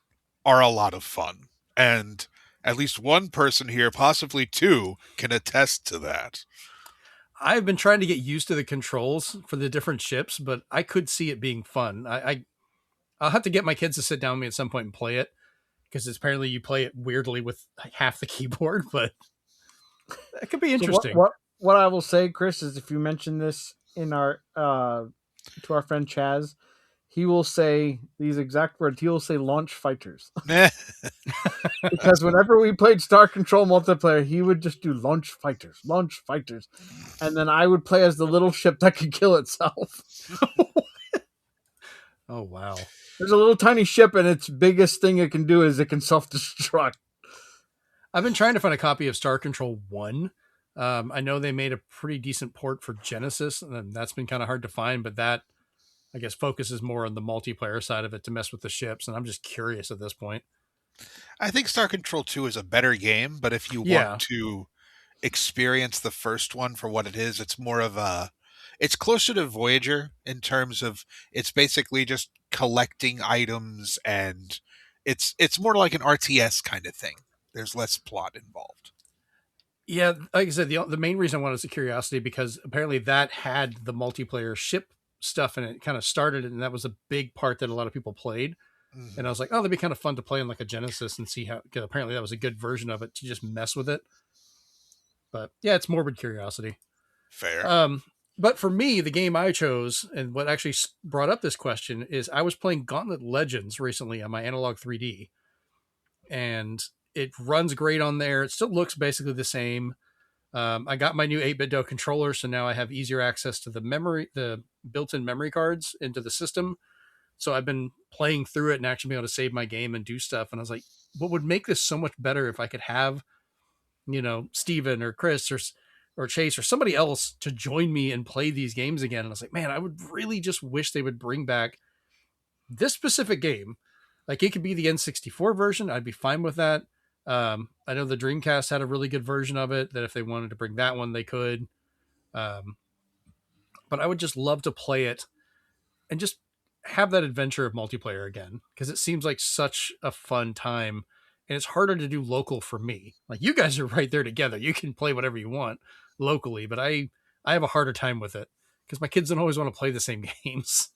are a lot of fun. And at least one person here, possibly two, can attest to that. I've been trying to get used to the controls for the different ships, but I could see it being fun. I'll have to get my kids to sit down with me at some point and play it, because apparently you play it weirdly with like half the keyboard, but it could be interesting. So what I will say, Chris, is if you mention this in our to our friend Chaz, he will say these exact words. He will say launch fighters. Because whenever we played Star Control multiplayer, he would just do launch fighters. And then I would play as the little ship that could kill itself. Oh, wow. There's a little tiny ship, and its biggest thing it can do is it can self-destruct. I've been trying to find a copy of Star Control 1. I know they made a pretty decent port for Genesis, and that's been kind of hard to find, but that, I guess, focuses more on the multiplayer side of it to mess with the ships, and I'm just curious at this point. I think Star Control 2 is a better game, but if you want to experience the first one for what it is, it's more of it's closer to Voyager in terms of it's basically just collecting items, and it's more like an RTS kind of thing. There's less plot involved. Yeah, like I said, the main reason I wanted was a curiosity, because apparently that had the multiplayer ship stuff in it, kind of started it, and that was a big part that a lot of people played. Mm-hmm. And I was like, oh, that'd be kind of fun to play in like a Genesis and see how, because apparently that was a good version of it to just mess with it. But yeah, it's morbid curiosity. Fair. But for me, the game I chose, and what actually brought up this question, is I was playing Gauntlet Legends recently on my Analog 3D, and it runs great on there. It still looks basically the same. I got my new 8BitDo controller, so now I have easier access to the built-in memory cards into the system. So I've been playing through it and actually being able to save my game and do stuff. And I was like, what would make this so much better if I could have, Steven or Chris or Chase or somebody else to join me and play these games again. And I was like, man, I would really just wish they would bring back this specific game. Like, it could be the N64 version. I'd be fine with that. I know the Dreamcast had a really good version of it, that if they wanted to bring that one, they could. But I would just love to play it and just have that adventure of multiplayer again, because it seems like such a fun time, and it's harder to do local for me. Like, you guys are right there together. You can play whatever you want locally, but I have a harder time with it because my kids don't always want to play the same games.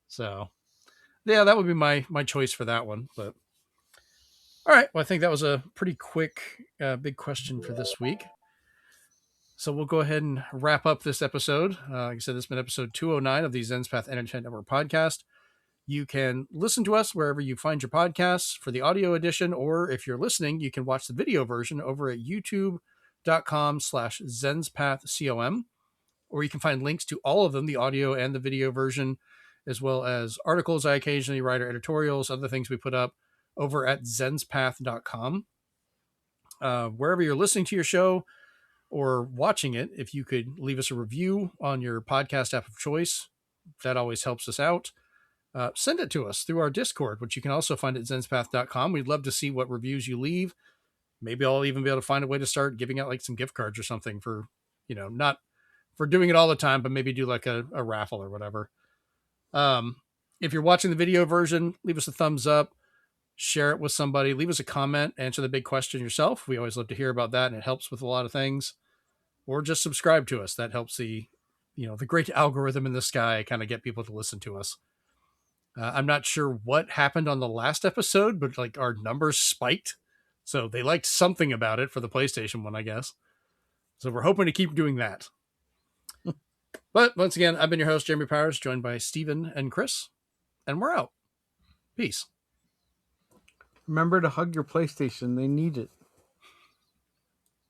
So yeah, that would be my choice for that one. But all right, well, I think that was a pretty quick big question for this week. So we'll go ahead and wrap up this episode. Like I said, this has been episode 209 of the Zenspath Entertainment Network Podcast. You can listen to us wherever you find your podcasts for the audio edition, or if you're listening, you can watch the video version over at youtube.com/ZenspathCom, or you can find links to all of them, the audio and the video version, as well as articles I occasionally write, or editorials, other things we put up over at zenspath.com. Wherever you're listening to your show, or watching it, if you could leave us a review on your podcast app of choice, that always helps us out. Send it to us through our Discord, which you can also find at zenspath.com. We'd love to see what reviews you leave. Maybe I'll even be able to find a way to start giving out like some gift cards or something for, not for doing it all the time, but maybe do like a raffle or whatever. If you're watching the video version, leave us a thumbs up, share it with somebody, leave us a comment, answer the big question yourself. We always love to hear about that, and it helps with a lot of things. Or just subscribe to us. That helps the great algorithm in the sky kind of get people to listen to us. I'm not sure what happened on the last episode, but like our numbers spiked. So they liked something about it for the PlayStation one, I guess. So we're hoping to keep doing that. But once again, I've been your host, Jeremy Powers, joined by Steven and Chris. And we're out. Peace. Remember to hug your PlayStation. They need it.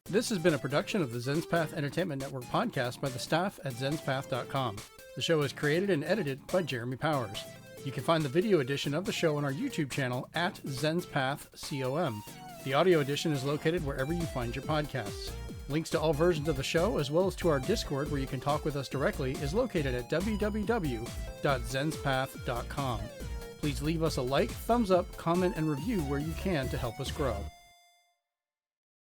This has been a production of the Zenspath Entertainment Network Podcast by the staff at zenspath.com. The show is created and edited by Jeremy Powers. You can find the video edition of the show on our YouTube channel at ZenspathCom. The audio edition is located wherever you find your podcasts. Links to all versions of the show, as well as to our Discord where you can talk with us directly, is located at www.zenspath.com. Please leave us a like, thumbs up, comment, and review where you can to help us grow.